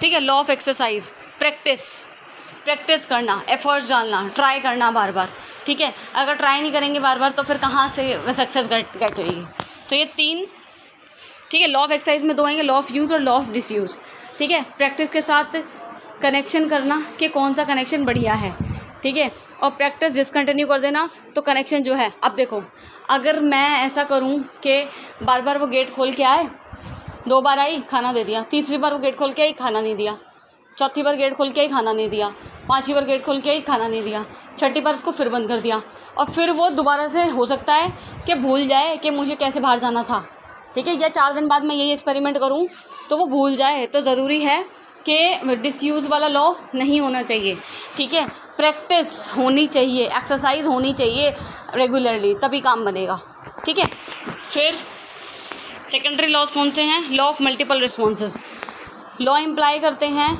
ठीक है। लॉ ऑफ एक्सरसाइज, प्रैक्टिस करना, एफर्ट्स डालना, ट्राई करना बार बार, ठीक है। अगर ट्राई नहीं करेंगे बार बार तो फिर कहाँ से सक्सेस गेट होगी। तो ये 3, ठीक है। लॉ ऑफ एक्सरसाइज में 2 आएंगे, लॉ ऑफ यूज़ और लॉ ऑफ डिसयूज़, ठीक है। प्रैक्टिस के साथ कनेक्शन करना कि कौन सा कनेक्शन बढ़िया है, ठीक है, और प्रैक्टिस डिसकंटिन्यू कर देना तो कनेक्शन जो है, अब देखो अगर मैं ऐसा करूं कि बार बार वो गेट खोल के आए, 2 बार आई खाना दे दिया, तीसरी बार वो गेट खोल के आई खाना नहीं दिया, चौथी बार गेट खोल के आई खाना नहीं दिया, 5वीं बार गेट खोल के आई खाना नहीं दिया, 6ठी बार उसको फिर बंद कर दिया, और फिर वो दोबारा से हो सकता है कि भूल जाए कि मुझे कैसे बाहर जाना था, ठीक है, या 4 दिन बाद मैं यही एक्सपेरिमेंट करूं तो वो भूल जाए। तो ज़रूरी है कि डिसयूज़ वाला लॉ नहीं होना चाहिए, ठीक है। प्रैक्टिस होनी चाहिए, एक्सरसाइज होनी चाहिए रेगुलरली, तभी काम बनेगा, ठीक है। फिर सेकेंडरी लॉज कौन से हैं? Law of multiple responses. Law imply करते हैं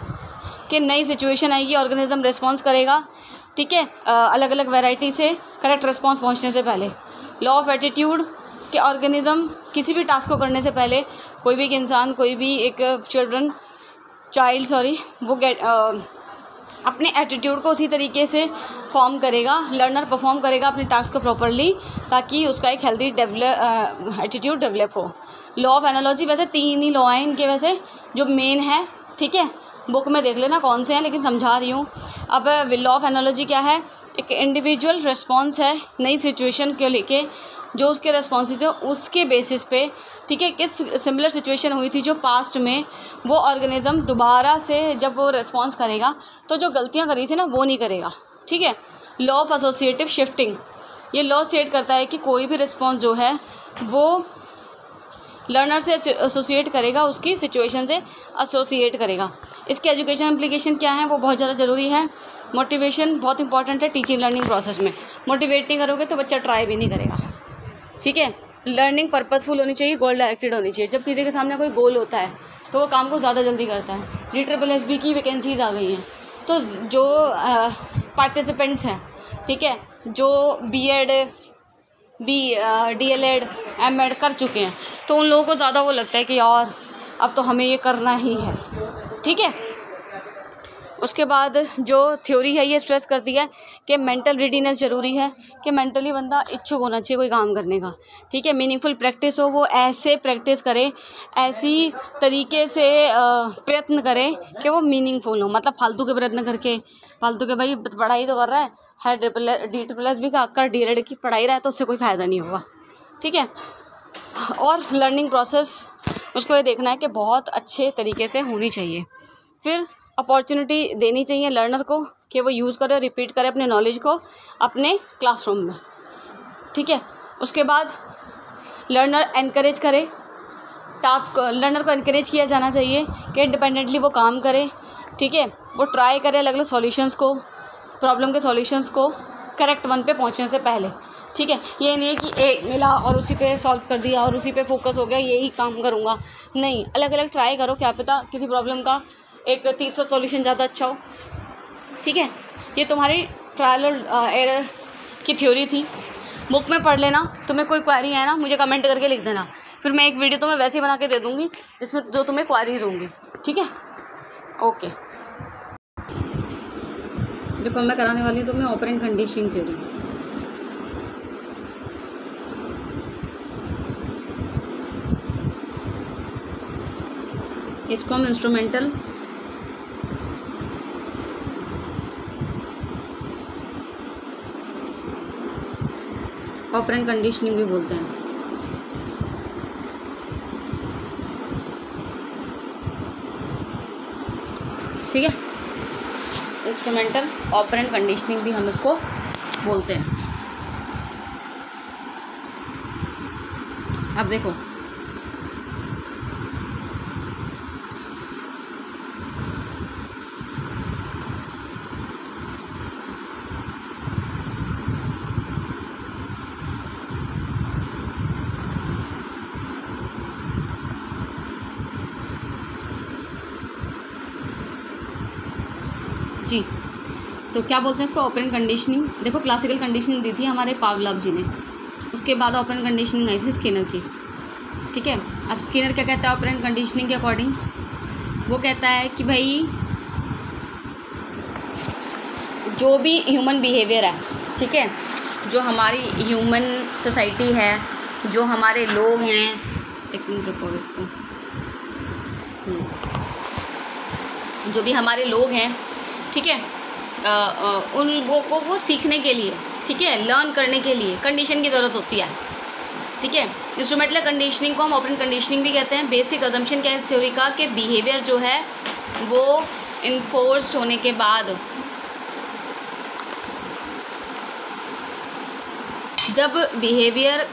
कि नई सिचुएशन आएगी, ऑर्गेनिज्म रिस्पॉन्स करेगा, ठीक है, अलग अलग वैरायटी से करेक्ट रिस्पॉन्स पहुंचने से पहले। लॉ ऑफ एटीट्यूड कि ऑर्गेनिज्म किसी भी टास्क को करने से पहले, कोई भी एक इंसान, कोई भी एक चाइल्ड वो अपने एटीट्यूड को उसी तरीके से फॉर्म करेगा, लर्नर परफॉर्म करेगा अपने टास्क को प्रॉपरली, ताकि उसका एक हेल्दी एटीट्यूड डेवलप हो। लॉ ऑफ एनालॉजी, वैसे 3 ही लॉ हैं इनके वैसे जो मेन है, ठीक है, बुक में देख लेना कौन से हैं, लेकिन समझा रही हूँ। अब लॉ ऑफ एनालॉजी क्या है? एक इंडिविजुअल रिस्पॉन्स है नई सिचुएशन के लेके, जो उसके रिस्पॉन्सेज है उसके बेसिस पे, ठीक है, किस सिमिलर सिचुएशन हुई थी जो पास्ट में, वो ऑर्गेनिज्म दोबारा से जब वो रिस्पॉन्स करेगा तो जो गलतियां करी थी ना वो नहीं करेगा, ठीक है। लॉ ऑफ एसोसिएटिव शिफ्टिंग, ये लॉ स्टेट करता है कि कोई भी रिस्पॉन्स जो है वो लर्नर से एसोसिएट करेगा, उसकी सिचुएशन से एसोसिएट करेगा। इसके एजुकेशन इम्प्लीकेशन क्या है वो बहुत ज़्यादा ज़रूरी है। मोटिवेशन बहुत इंपॉर्टेंट है टीचिंग लर्निंग प्रोसेस में। मोटिवेट नहीं करोगे तो बच्चा ट्राई भी नहीं करेगा, ठीक है। लर्निंग पर्पसफुल होनी चाहिए, गोल डायरेक्टेड होनी चाहिए। जब किसी के सामने कोई गोल होता है तो वो काम को ज़्यादा जल्दी करता है। DSSB की वैकेंसीज़ आ गई हैं, तो जो पार्टिसिपेंट्स हैं, ठीक है, जो B.Ed DLED M.Ed कर चुके हैं, तो उन लोगों को ज़्यादा वो लगता है कि यार अब तो हमें ये करना ही है, ठीक है। उसके बाद जो थ्योरी है ये स्ट्रेस करती है कि मेंटल रेडीनेस ज़रूरी है, कि मेंटली बंदा इच्छुक होना चाहिए कोई काम करने का, ठीक है। मीनिंगफुल प्रैक्टिस हो, वो ऐसे प्रैक्टिस करे, ऐसी तरीके से प्रयत्न करे कि वो मीनिंगफुल हो। मतलब फालतू के प्रयत्न करके, फालतू के भाई पढ़ाई तो कर रहा है DSSB का कर DLED की पढ़ाई रहा है तो उससे कोई फ़ायदा नहीं होगा, ठीक है। और लर्निंग प्रोसेस उसको ये देखना है कि बहुत अच्छे तरीके से होनी चाहिए। फिर अपॉर्चुनिटी देनी चाहिए लर्नर को कि वो यूज़ करे और रिपीट करे अपने नॉलेज को अपने क्लासरूम में, ठीक है। उसके बाद लर्नर एनकरेज करे, लर्नर को एनकरेज किया जाना चाहिए कि इंडिपेंडेंटली वो काम करे, ठीक है। वो ट्राई करे अलग अलग सॉल्यूशंस को, प्रॉब्लम के सॉल्यूशंस को करेक्ट वन पे पहुंचने से पहले, ठीक है। ये नहीं है कि एक मिला और उसी पे सॉल्व कर दिया और उसी पे फोकस हो गया, यही काम करूँगा, नहीं, अलग अलग ट्राई करो, क्या पता किसी प्रॉब्लम का एक तीसरा सॉल्यूशन ज़्यादा अच्छा हो, ठीक है। ये तुम्हारी ट्रायल और एरर की थ्योरी थी, बुक में पढ़ लेना। तुम्हें कोई क्वेरी है ना, मुझे कमेंट करके लिख देना, फिर मैं एक वीडियो तुम्हें वैसे ही बना के दे दूँगी जिसमें जो तुम्हें क्वेरीज होंगी, ठीक है। ओके, देखो मैं कराने वाली हूँ तुम्हें ऑपरेंट कंडीशनिंग थ्योरी। इसको हम इंस्ट्रूमेंटल ऑपरेंट कंडीशनिंग भी बोलते हैं, ठीक है। इंस्ट्रूमेंटल ऑपरेंट कंडीशनिंग भी हम इसको बोलते हैं। अब देखो जी। तो क्या बोलते हैं इसको, ऑपरेंट कंडीशनिंग। देखो क्लासिकल कंडीशनिंग दी थी हमारे पावलोव जी ने, उसके बाद ऑपरेंट कंडीशनिंग आई थी स्किनर की, ठीक है। अब स्किनर क्या कहता है ऑपरेंट कंडीशनिंग के अकॉर्डिंग, वो कहता है कि भाई जो भी ह्यूमन बिहेवियर है, ठीक है, जो हमारी ह्यूमन सोसाइटी है, जो हमारे लोग हैं, एक मिनट रुको इसको, जो भी हमारे लोग हैं, ठीक है, उन लोगों को वो सीखने के लिए, ठीक है, लर्न करने के लिए कंडीशन की ज़रूरत होती है, ठीक है। इंस्ट्रूमेंटल कंडीशनिंग को हम ऑपरेंट कंडीशनिंग भी कहते हैं। बेसिक अजम्पशन क्या है इस थ्योरी का कि बिहेवियर जो है वो इन्फोर्स्ड होने के बाद, जब बिहेवियर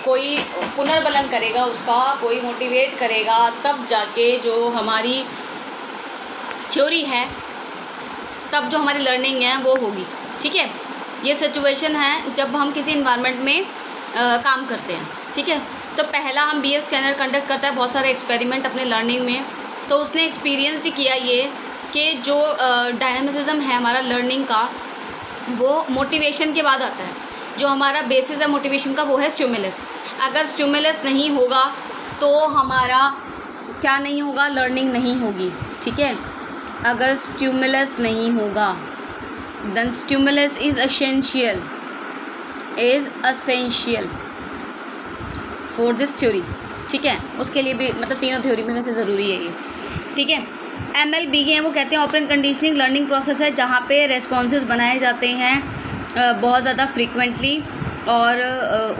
कोई पुनर्बलन करेगा उसका, कोई मोटिवेट करेगा, तब जाके जो हमारी थ्योरी है, तब जो हमारी लर्निंग है वो होगी, ठीक है। ये सिचुएशन है जब हम किसी इन्वायरमेंट में काम करते हैं, ठीक है। तो पहला हम BF स्कैनर कंडक्ट करता है बहुत सारे एक्सपेरिमेंट अपने लर्निंग में, तो उसने एक्सपीरियंस किया ये कि जो डायनामिज्म है हमारा लर्निंग का, वो मोटिवेशन के बाद आता है। जो हमारा बेसिस है मोटिवेशन का वो है स्टिमुलस। अगर स्टिमुलस नहीं होगा तो हमारा क्या नहीं होगा, लर्निंग नहीं होगी, ठीक है। अगर स्टिमुलस नहीं होगा then stimulus is essential for this theory, ठीक है। उसके लिए भी मतलब तीनों थ्योरी में वैसे ज़रूरी है ये, ठीक है। MLB के हैं, वो कहते हैं ऑपरेंट कंडीशनिंग लर्निंग प्रोसेस है जहाँ पे रेस्पॉन्सेज बनाए जाते हैं बहुत ज़्यादा फ्रीक्वेंटली और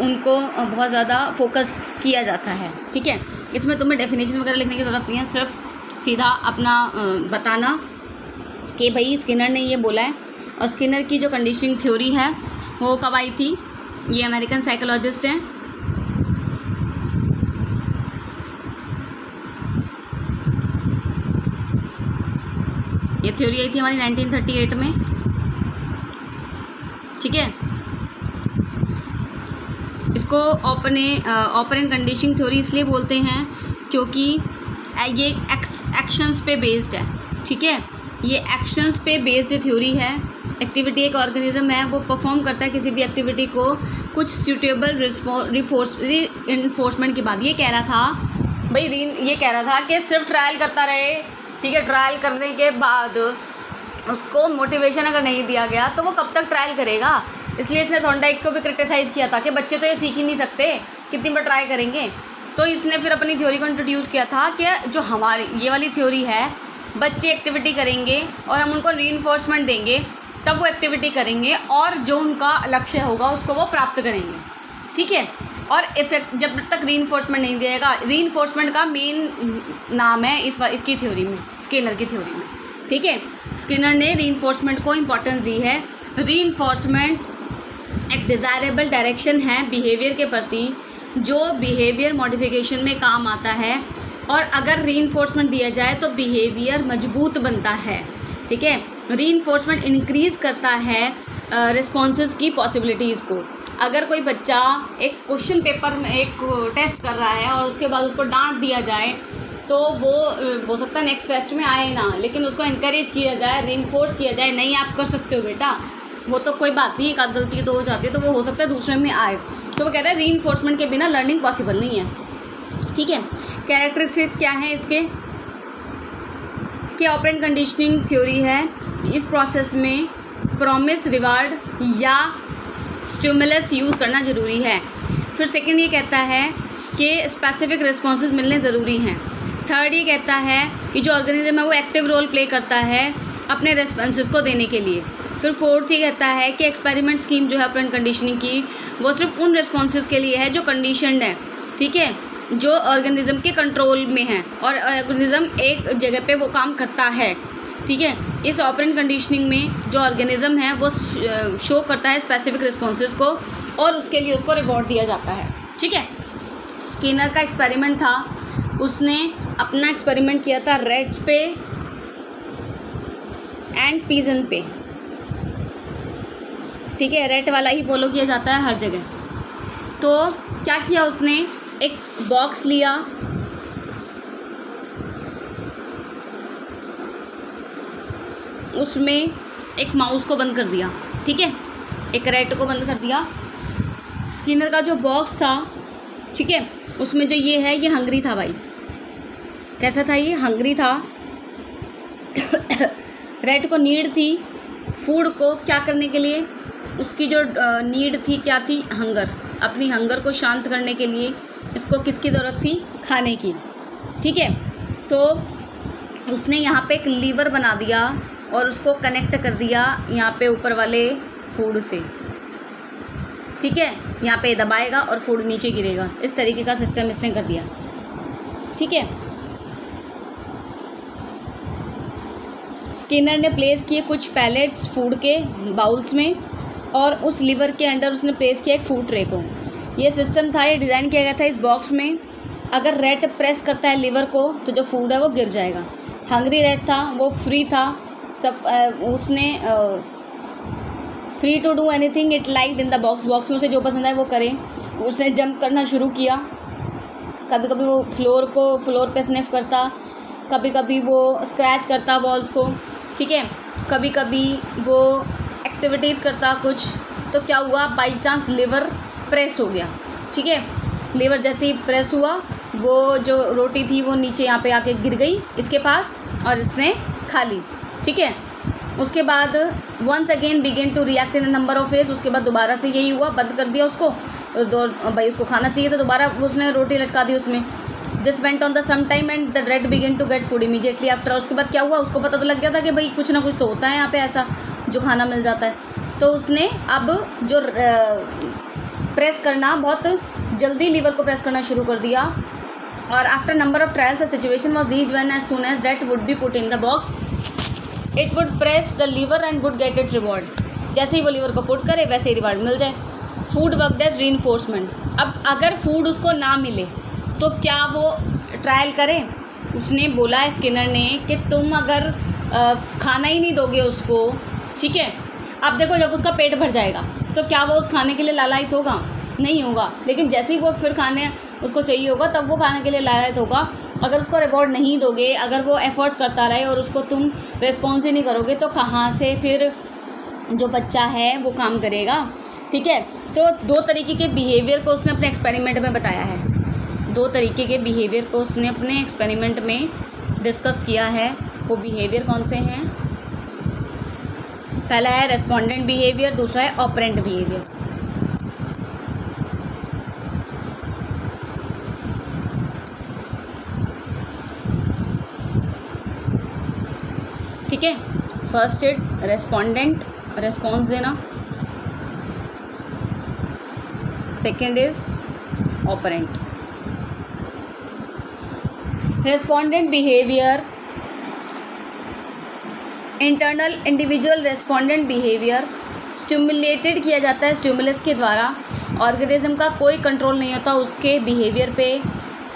उनको बहुत ज़्यादा फोकस किया जाता है, ठीक है। इसमें तुम्हें डेफिनेशन वगैरह लिखने की ज़रूरत नहीं है, सिर्फ सीधा अपना बताना कि भाई स्किनर ने ये बोला है। और स्किनर की जो कंडीशनिंग थ्योरी है वो कब आई थी, ये अमेरिकन साइकोलॉजिस्ट हैं, ये थ्योरी आई थी हमारी 1938 में, ठीक है। इसको ऑपरेंट कंडीशनिंग थ्योरी इसलिए बोलते हैं क्योंकि ये एक्शंस पे बेस्ड है, ठीक है। ये एक्शंस पे बेस्ड थ्योरी है। एक्टिविटी एक ऑर्गेनिज्म है, वो परफॉर्म करता है किसी भी एक्टिविटी को कुछ सूटेबल रीइंफोर्समेंट के बाद। ये कह रहा था कि सिर्फ ट्रायल करता रहे, ठीक है। ट्रायल करने के बाद उसको मोटिवेशन अगर नहीं दिया गया तो वो कब तक ट्रायल करेगा। इसलिए इसने थॉर्नडाइक को भी क्रिटिसाइज़ किया था कि बच्चे तो ये सीख ही नहीं सकते, कितनी बार ट्राई करेंगे। तो इसने फिर अपनी थ्योरी को इंट्रोड्यूस किया था कि जो हमारी ये वाली थ्योरी है, बच्चे एक्टिविटी करेंगे और हम उनको रीइंफोर्समेंट देंगे, तब वो एक्टिविटी करेंगे और जो उनका लक्ष्य होगा उसको वो प्राप्त करेंगे, ठीक है। और इफेक्ट जब तक रीइंफोर्समेंट नहीं दिएगा, रीइंफोर्समेंट का मेन नाम है इसकी थ्योरी में, स्किनर की थ्योरी में, ठीक है। स्किनर ने रीइंफोर्समेंट को इम्पोर्टेंस दी है। रीइंफोर्समेंट एक डिज़ायरेबल डायरेक्शन है बिहेवियर के प्रति, जो बिहेवियर मॉडिफिकेशन में काम आता है, और अगर रीइंफोर्समेंट दिया जाए तो बिहेवियर मजबूत बनता है, ठीक है। रीइंफोर्समेंट इंक्रीज़ करता है रिस्पॉन्सेस की पॉसिबिलिटीज़ को। अगर कोई बच्चा एक क्वेश्चन पेपर में एक टेस्ट कर रहा है और उसके बाद उसको डांट दिया जाए तो वो हो सकता है नेक्स्ट टेस्ट में आए ना, लेकिन उसको इनकरेज किया जाए, रीइंफोर्स किया जाए, नहीं आप कर सकते हो बेटा, वो तो कोई बात नहीं, एक आध गलती तो हो जाती है, तो वो हो सकता है दूसरे में आए। तो वो कह रहा है रीइंफोर्समेंट के बिना लर्निंग पॉसिबल नहीं है, ठीक है। कैरेक्टरिस्टिक क्या है इसके, कि ऑपरेंट कंडीशनिंग थ्योरी है, इस प्रोसेस में प्रॉमिस, रिवार्ड या स्टिमुलस यूज़ करना ज़रूरी है। फिर सेकंड ये कहता है कि स्पेसिफिक रिस्पॉन्सेज मिलने ज़रूरी हैं। थर्ड ये कहता है कि जो ऑर्गेनिज्म है वो एक्टिव रोल प्ले करता है अपने रिस्पॉन्सेज को देने के लिए। फिर फोर्थ ये कहता है कि एक्सपेरिमेंट स्कीम जो है ऑपरेंट कंडीशनिंग की, वो सिर्फ उन रिस्पॉन्सेज के लिए है जो कंडीशनड है, ठीक है, जो ऑर्गेनिज्म के कंट्रोल में है और ऑर्गेनिज्म एक जगह पे वो काम करता है, ठीक है। इस ऑपरेंट कंडीशनिंग में जो ऑर्गेनिज्म है वो शो करता है स्पेसिफिक रिस्पॉन्सेज को और उसके लिए उसको रिवॉर्ड दिया जाता है, ठीक है। स्किनर का एक्सपेरिमेंट था, उसने अपना एक्सपेरिमेंट किया था रेट्स पे एंड पिजन पे, ठीक है। रेट वाला ही फॉलो किया जाता है हर जगह। तो क्या किया उसने, एक बॉक्स लिया, उसमें एक माउस को बंद कर दिया, ठीक है, एक रैट को बंद कर दिया। स्किनर का जो बॉक्स था, ठीक है, उसमें जो ये है, ये हंग्री था भाई। कैसा था ये? हंग्री था। रैट को नीड थी फूड को क्या करने के लिए, उसकी जो नीड थी क्या थी, हंगर, अपनी हंगर को शांत करने के लिए इसको किसकी ज़रूरत थी, खाने की, ठीक है। तो उसने यहाँ पे एक लीवर बना दिया और उसको कनेक्ट कर दिया यहाँ पे ऊपर वाले फूड से, ठीक है, यहाँ पे दबाएगा और फूड नीचे गिरेगा, इस तरीके का सिस्टम इसने कर दिया, ठीक है। स्किनर ने प्लेस किए कुछ पैलेट्स फूड के बाउल्स में और उस लीवर के अंडर उसने प्लेस किया एक फूड ट्रे को। ये सिस्टम था, ये डिज़ाइन किया गया था इस बॉक्स में। अगर रैट प्रेस करता है लीवर को तो जो फूड है वो गिर जाएगा। हंग्री रैट था, वो फ्री था, सब उसने free to do anything it like in the box, box में उसे जो पसंद है वो करे। उसने जंप करना शुरू किया, कभी कभी वो फ्लोर पे स्निफ करता, कभी कभी वो स्क्रैच करता वॉल्स को, ठीक है, कभी कभी वो एक्टिविटीज़ करता कुछ। तो क्या हुआ, बाई चांस लीवर प्रेस हो गया, ठीक है। लीवर जैसे ही प्रेस हुआ, वो जो रोटी थी वो नीचे यहाँ पे आके गिर गई इसके पास और इसने खा ली, ठीक है। उसके बाद once again began to react in a number of ways, उसके बाद दोबारा से यही हुआ, बंद कर दिया उसको, भाई उसको खाना चाहिए तो दोबारा उसने रोटी लटका दी उसमें। This went on the some time and the rat began to get food immediately after. उसके बाद क्या हुआ, उसको पता तो लग गया था कि भाई कुछ ना कुछ तो होता है यहाँ पे ऐसा जो खाना मिल जाता है। तो उसने अब जो प्रेस करना, बहुत जल्दी लीवर को प्रेस करना शुरू कर दिया। और after number of trials the situation was reached when as soon as that would be put in the box it would press the lever and would get its reward. जैसे ही वो लीवर को पुट करे वैसे ही रिवॉर्ड मिल जाए। Food worked as reinforcement. अब अगर फूड उसको ना मिले तो क्या वो ट्रायल करे? उसने बोला स्किनर ने कि तुम अगर खाना ही नहीं दोगे उसको, ठीक है, अब देखो जब उसका पेट भर जाएगा तो क्या वो उस खाने के लिए लालायित होगा? नहीं होगा। लेकिन जैसे ही वो फिर खाने उसको चाहिए होगा तब वो खाने के लिए लालायित होगा। अगर उसको रिवॉर्ड नहीं दोगे, अगर वो एफर्ट्स करता रहे और उसको तुम रिस्पॉन्स ही नहीं करोगे तो कहाँ से फिर जो बच्चा है वो काम करेगा, ठीक है। तो 2 तरीके के बिहेवियर को उसने अपने एक्सपेरिमेंट में बताया है, 2 तरीके के बिहेवियर को उसने अपने एक्सपेरिमेंट में डिस्कस किया है। वो बिहेवियर कौन से हैं? पहला है रेस्पोंडेंट बिहेवियर, दूसरा है ऑपरेंट बिहेवियर। ठीक है, फर्स्ट इट रेस्पोंडेंट, रेस्पॉन्स देना, second is operant. Respondent behaviour, internal individual respondent behaviour stimulated किया जाता है स्टिमुलस के द्वारा। ऑर्गेनिज्म का कोई कंट्रोल नहीं होता उसके बिहेवियर पे।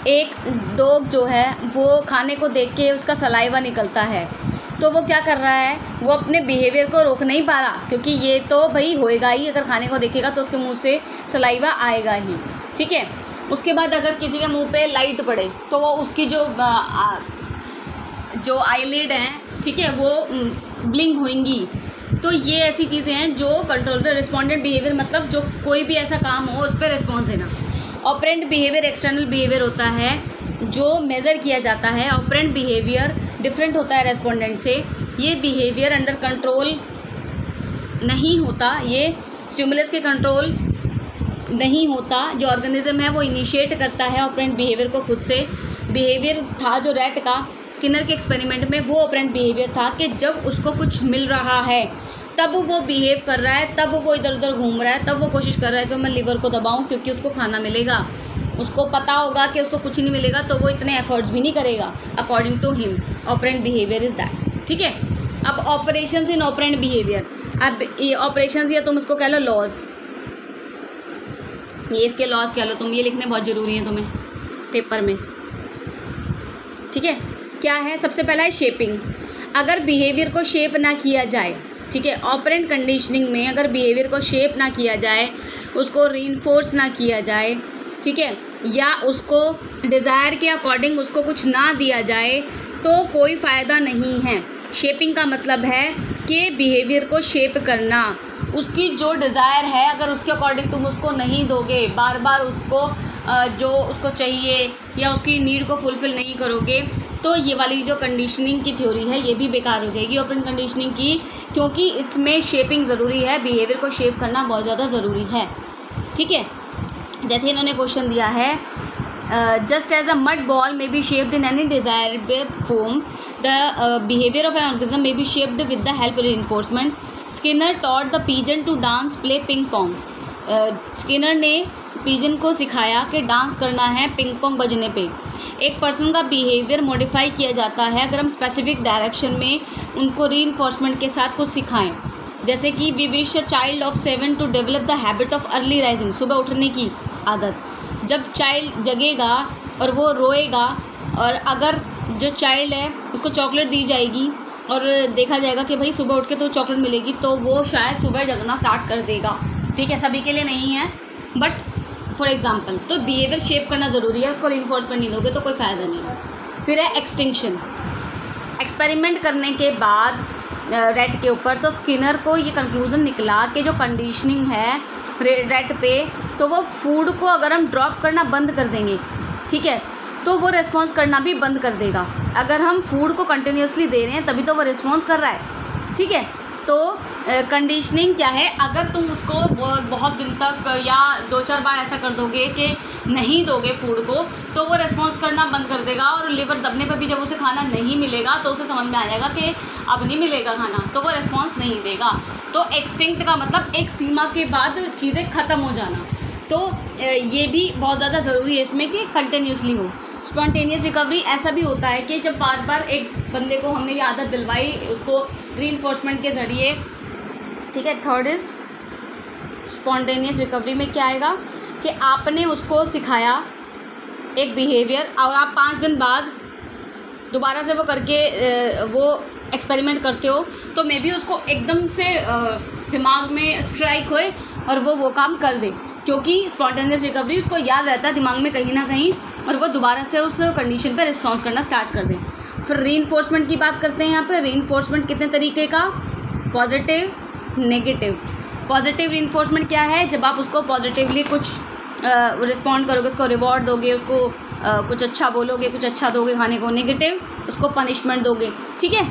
एक डॉग जो है वो खाने को देख के उसका सलाइवा निकलता है, तो वो क्या कर रहा है, वो अपने बिहेवियर को रोक नहीं पा रहा, क्योंकि ये तो भाई होएगा ही, अगर खाने को देखेगा तो उसके मुंह से सलाइवा आएगा ही, ठीक है। उसके बाद अगर किसी के मुंह पे लाइट पड़े तो वो उसकी जो आईलिड हैं, ठीक है, वो ब्लिंक होंगी। तो ये ऐसी चीज़ें हैं जो कंट्रोल द रिस्पोंडेंट बिहेवियर, मतलब जो कोई भी ऐसा काम हो उस पर रिस्पॉन्स देना। ऑपरेंट बिहेवियर एक्सटर्नल बिहेवियर होता है जो मेज़र किया जाता है। ऑपरेंट बिहेवियर डिफरेंट होता है रेस्पोंडेंट से। ये बिहेवियर अंडर कंट्रोल नहीं होता, ये स्टिमुलस के कंट्रोल नहीं होता। जो ऑर्गेनिज्म है वो इनिशिएट करता है ऑपरेंट बिहेवियर को खुद से। बिहेवियर था जो रैट का स्किनर के एक्सपेरिमेंट में, वो ऑपरेंट बिहेवियर था कि जब उसको कुछ मिल रहा है तब वो बिहेव कर रहा है, तब वो इधर उधर घूम रहा है, तब वो कोशिश कर रहा है कि मैं लीवर को दबाऊं क्योंकि उसको खाना मिलेगा। उसको पता होगा कि उसको कुछ नहीं मिलेगा तो वो इतने एफर्ट्स भी नहीं करेगा। According to him operant behaviour is that, ठीक है। अब ऑपरेशंस इन ऑपरेंट बिहेवियर, अब ये ऑपरेशंस या तुम इसको कह लो लॉज, ये इसके लॉज कह लो तुम, ये लिखने बहुत ज़रूरी है तुम्हें पेपर में, ठीक है। क्या है, सबसे पहला है शेपिंग। अगर बिहेवियर को शेप ना किया जाए, ठीक है, ऑपरेंट कंडीशनिंग में अगर बिहेवियर को शेप ना किया जाए, उसको रीइंफोर्स ना किया जाए, ठीक है, या उसको डिज़ायर के अकॉर्डिंग उसको कुछ ना दिया जाए तो कोई फ़ायदा नहीं है। शेपिंग का मतलब है कि बिहेवियर को शेप करना, उसकी जो डिज़ायर है अगर उसके अकॉर्डिंग तुम उसको नहीं दोगे, बार बार उसको जो उसको चाहिए या उसकी नीड को फुलफ़िल नहीं करोगे, तो ये वाली जो कंडीशनिंग की थ्योरी है ये भी बेकार हो जाएगी, ऑपरेंट कंडीशनिंग की, क्योंकि इसमें शेपिंग ज़रूरी है, बिहेवियर को शेप करना बहुत ज़्यादा ज़रूरी है। ठीक है, जैसे इन्होंने क्वेश्चन दिया है, just as a mud ball may be shaped in any desirable form, the behaviour of an organism may be shaped with the help of reinforcement. Skinner taught the pigeon to dance play ping pong. Skinner ने पिजन को सिखाया कि डांस करना है पिंग पोंग बजने पे। एक पर्सन का बिहेवियर मॉडिफाई किया जाता है अगर हम स्पेसिफिक डायरेक्शन में उनको रीइंफोर्समेंट के साथ कुछ सिखाएं, जैसे कि we wish a child of 7 to develop the habit of early rising, सुबह उठने की आदत। जब चाइल्ड जगेगा और वो रोएगा और अगर जो चाइल्ड है उसको चॉकलेट दी जाएगी और देखा जाएगा कि भाई सुबह उठ के तो चॉकलेट मिलेगी, तो वो शायद सुबह जगना स्टार्ट कर देगा। ठीक है, सभी के लिए नहीं है बट फॉर एग्जांपल। तो बिहेवियर शेप करना ज़रूरी है, उसको रीइंफोर्समेंट नहीं दोगे तो कोई फ़ायदा नहीं है। फिर है एक्सटिंक्शन। एक्सपेरिमेंट करने के बाद रैट के ऊपर तो स्किनर को ये कंक्लूज़न निकला कि जो कंडीशनिंग है रैट पे, तो वो फूड को अगर हम ड्रॉप करना बंद कर देंगे, ठीक है, तो वो रिस्पॉन्स करना भी बंद कर देगा। अगर हम फूड को कंटिन्यूसली दे रहे हैं तभी तो वो रिस्पॉन्स कर रहा है। ठीक है, तो कंडीशनिंग क्या है, अगर तुम उसको बहुत दिन तक या 2-4 बार ऐसा कर दोगे कि नहीं दोगे फूड को, तो वो रिस्पॉन्स करना बंद कर देगा और लिवर दबने पर भी जब उसे खाना नहीं मिलेगा तो उसे समझ में आ जाएगा कि अब नहीं मिलेगा खाना, तो वो रिस्पॉन्स नहीं देगा। तो एक्सटिंक्ट का मतलब एक सीमा के बाद चीज़ें ख़त्म हो जाना। तो ये भी बहुत ज़्यादा ज़रूरी है इसमें कि कंटिन्यूसली हो। स्पॉन्टेनियस रिकवरी ऐसा भी होता है कि जब बार बार एक बंदे को हमने ये आदत दिलवाई उसको रीइंफोर्समेंट के ज़रिए। ठीक है, थर्ड इज़ स्पॉन्टेनियस रिकवरी में क्या आएगा कि आपने उसको सिखाया एक बिहेवियर और आप 5 दिन बाद दोबारा से वो करके वो एक्सपेरिमेंट करते हो, तो मे बी उसको एकदम से दिमाग में स्ट्राइक होए और वो काम कर दे, क्योंकि स्पॉन्टेनियस रिकवरी उसको याद रहता है दिमाग में कहीं ना कहीं और वो दोबारा से उस कंडीशन पे रिस्पॉन्स करना स्टार्ट कर दें। फिर रीइंफोर्समेंट की बात करते हैं। यहाँ पे रीइंफोर्समेंट कितने तरीके का, पॉजिटिव, नेगेटिव। पॉजिटिव रीइंफोर्समेंट क्या है, जब आप उसको पॉजिटिवली कुछ रिस्पॉन्ड करोगे, उसको रिवॉर्ड दोगे, उसको कुछ अच्छा बोलोगे, कुछ अच्छा दोगे खाने को। नेगेटिव, उसको पनिशमेंट दोगे। ठीक है,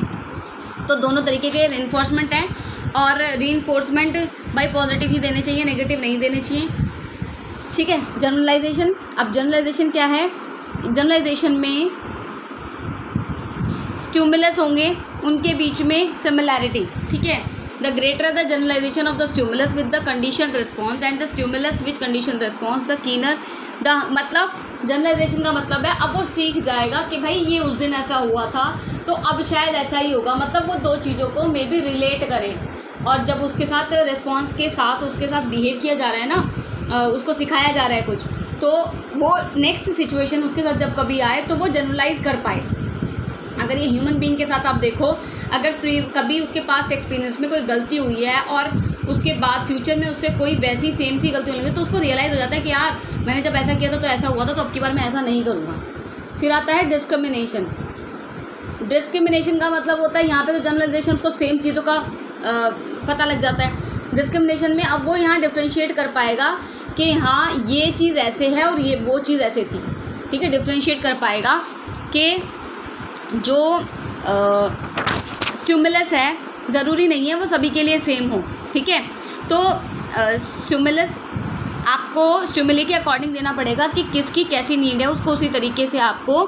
तो दोनों तरीके के रीइंफोर्समेंट हैं और रीइंफोर्समेंट बाय पॉजिटिव ही देने चाहिए, नेगेटिव नहीं देने चाहिए। ठीक है, जनरलाइजेशन। अब जनरलाइजेशन क्या है, जनरलाइजेशन में स्टिमुलस होंगे, उनके बीच में सिमिलैरिटी। ठीक है, the greater the generalisation of the stimulus with the condition response and the stimulus which condition response the keener the. मतलब जनरलाइजेशन का मतलब है अब वो सीख जाएगा कि भाई ये उस दिन ऐसा हुआ था तो अब शायद ऐसा ही होगा। मतलब वो दो चीज़ों को मे बी रिलेट करें और जब उसके साथ रिस्पॉन्स के साथ उसके साथ बिहेव किया जा रहा है ना, उसको सिखाया जा रहा है कुछ, तो वो नेक्स्ट सिचुएशन उसके साथ जब कभी आए तो वो जनरलाइज कर पाए। अगर ये ह्यूमन बीइंग के साथ आप देखो, अगर कभी उसके पास्ट एक्सपीरियंस में कोई गलती हुई है और उसके बाद फ्यूचर में उससे कोई वैसी सेम सी गलती होने लगी तो उसको रियलाइज़ हो जाता है कि यार मैंने जब ऐसा किया था तो ऐसा हुआ था, तो अब की बार मैं ऐसा नहीं करूँगा। फिर आता है डिस्क्रिमिनेशन। डिस्क्रिमिनेशन का मतलब होता है यहाँ पे तो जनरलाइजेशन को सेम चीज़ों का पता लग जाता है। डिस्क्रिमिनेशन में अब वो यहाँ डिफ्रेंशिएट कर पाएगा कि हाँ ये चीज़ ऐसे है और ये वो चीज़ ऐसे थी। ठीक है, डिफ्रेंशिएट कर पाएगा कि जो स्टिमुलस है ज़रूरी नहीं है वो सभी के लिए सेम हो। ठीक है, तो स्टिमुलस आपको स्टिमुली के अकॉर्डिंग देना पड़ेगा कि किसकी कैसी नीड है, उसको उसी तरीके से आपको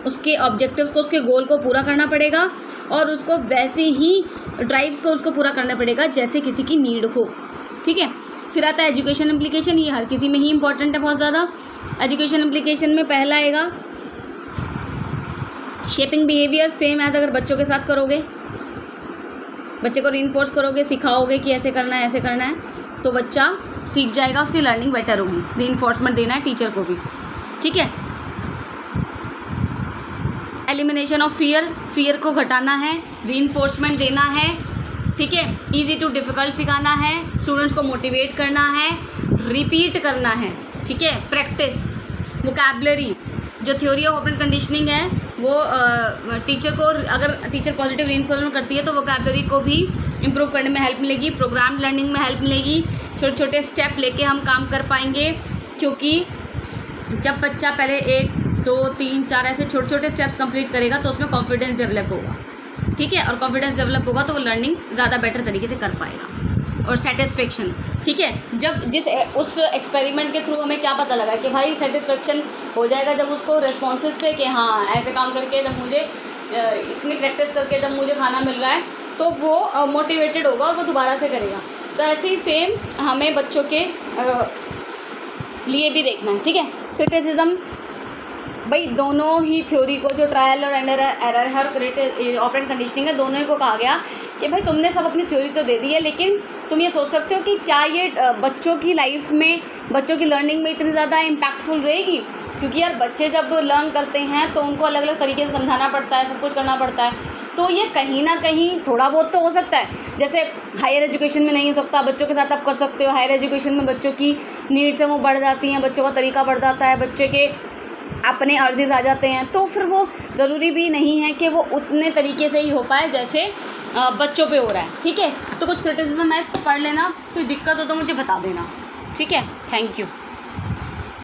उसके ऑब्जेक्टिव्स को, उसके गोल को पूरा करना पड़ेगा और उसको वैसे ही ड्राइव्स को उसको पूरा करना पड़ेगा जैसे किसी की नीड हो। ठीक है, फिर आता है एजुकेशन इम्प्लीकेशन। ये हर किसी में ही इंपॉर्टेंट है बहुत ज़्यादा। एजुकेशन इम्प्लीकेशन में पहला आएगा शेपिंग बिहेवियर सेम एज। अगर बच्चों के साथ करोगे, बच्चे को रीइंफोर्स करोगे, सिखाओगे कि ऐसे करना है ऐसे करना है, तो बच्चा सीख जाएगा, उसकी लर्निंग बेटर होगी। रीइंफोर्समेंट देना है टीचर को भी। ठीक है, एलिमिनेशन ऑफ फियर, फियर को घटाना है, रीइंफोर्समेंट देना है। ठीक है, इजी टू डिफ़िकल्ट सिखाना है, स्टूडेंट्स को मोटिवेट करना है, रिपीट करना है। ठीक है, प्रैक्टिस, वोकैबुलरी। जो थ्योरी ऑफ ऑपरेंट कंडीशनिंग है वो टीचर को, अगर टीचर पॉजिटिव रीइंफोर्समेंट करती है तो वोकैबुलरी को भी इम्प्रूव करने में हेल्प मिलेगी, प्रोग्राम लर्निंग में हेल्प मिलेगी, छोटे छोटे स्टेप लेके हम काम कर पाएंगे। क्योंकि जब बच्चा पहले 1 2 3 4 ऐसे छोटे छोटे स्टेप्स कंप्लीट करेगा तो उसमें कॉन्फिडेंस डेवलप होगा, ठीक है, और कॉन्फिडेंस डेवलप होगा तो वो लर्निंग ज़्यादा बेटर तरीके से कर पाएगा। और सेटिस्फेक्शन, ठीक है, जब उस एक्सपेरिमेंट के थ्रू हमें क्या पता लगा कि भाई सेटिस्फेक्शन हो जाएगा जब उसको रिस्पॉन्सेस से कि हाँ ऐसे काम करके जब मुझे इतनी प्रैक्टिस करके जब मुझे खाना मिल रहा है तो वो मोटिवेटेड होगा और वो दोबारा से करेगा। तो ऐसे ही सेम हमें बच्चों के लिए भी देखना है, ठीक है। क्रिटिसिज्म, भाई दोनों ही थ्योरी को, जो ट्रायल और एरर है और ऑपरेंट कंडीशनिंग है, दोनों ही को कहा गया कि भाई तुमने सब अपनी थ्योरी तो दे दी है, लेकिन तुम ये सोच सकते हो कि क्या ये बच्चों की लाइफ में, बच्चों की लर्निंग में इतनी ज़्यादा इम्पैक्टफुल रहेगी। क्योंकि यार बच्चे जब लर्न करते हैं तो उनको अलग अलग तरीके से समझाना पड़ता है, सब कुछ करना पड़ता है, तो ये कहीं ना कहीं थोड़ा बहुत तो हो सकता है। जैसे हायर एजुकेशन में नहीं हो सकता, बच्चों के साथ आप कर सकते हो। हायर एजुकेशन में बच्चों की नीड्स हैं वो बढ़ जाती हैं, बच्चों का तरीका बढ़ जाता है, बच्चे के अपने अर्जेस आ जाते हैं, तो फिर वो ज़रूरी भी नहीं है कि वो उतने तरीके से ही हो पाए जैसे बच्चों पे हो रहा है, ठीक है। तो कुछ क्रिटिसिज्म है, इसको पढ़ लेना, कोई दिक्कत हो तो मुझे बता देना, ठीक है। Thank you.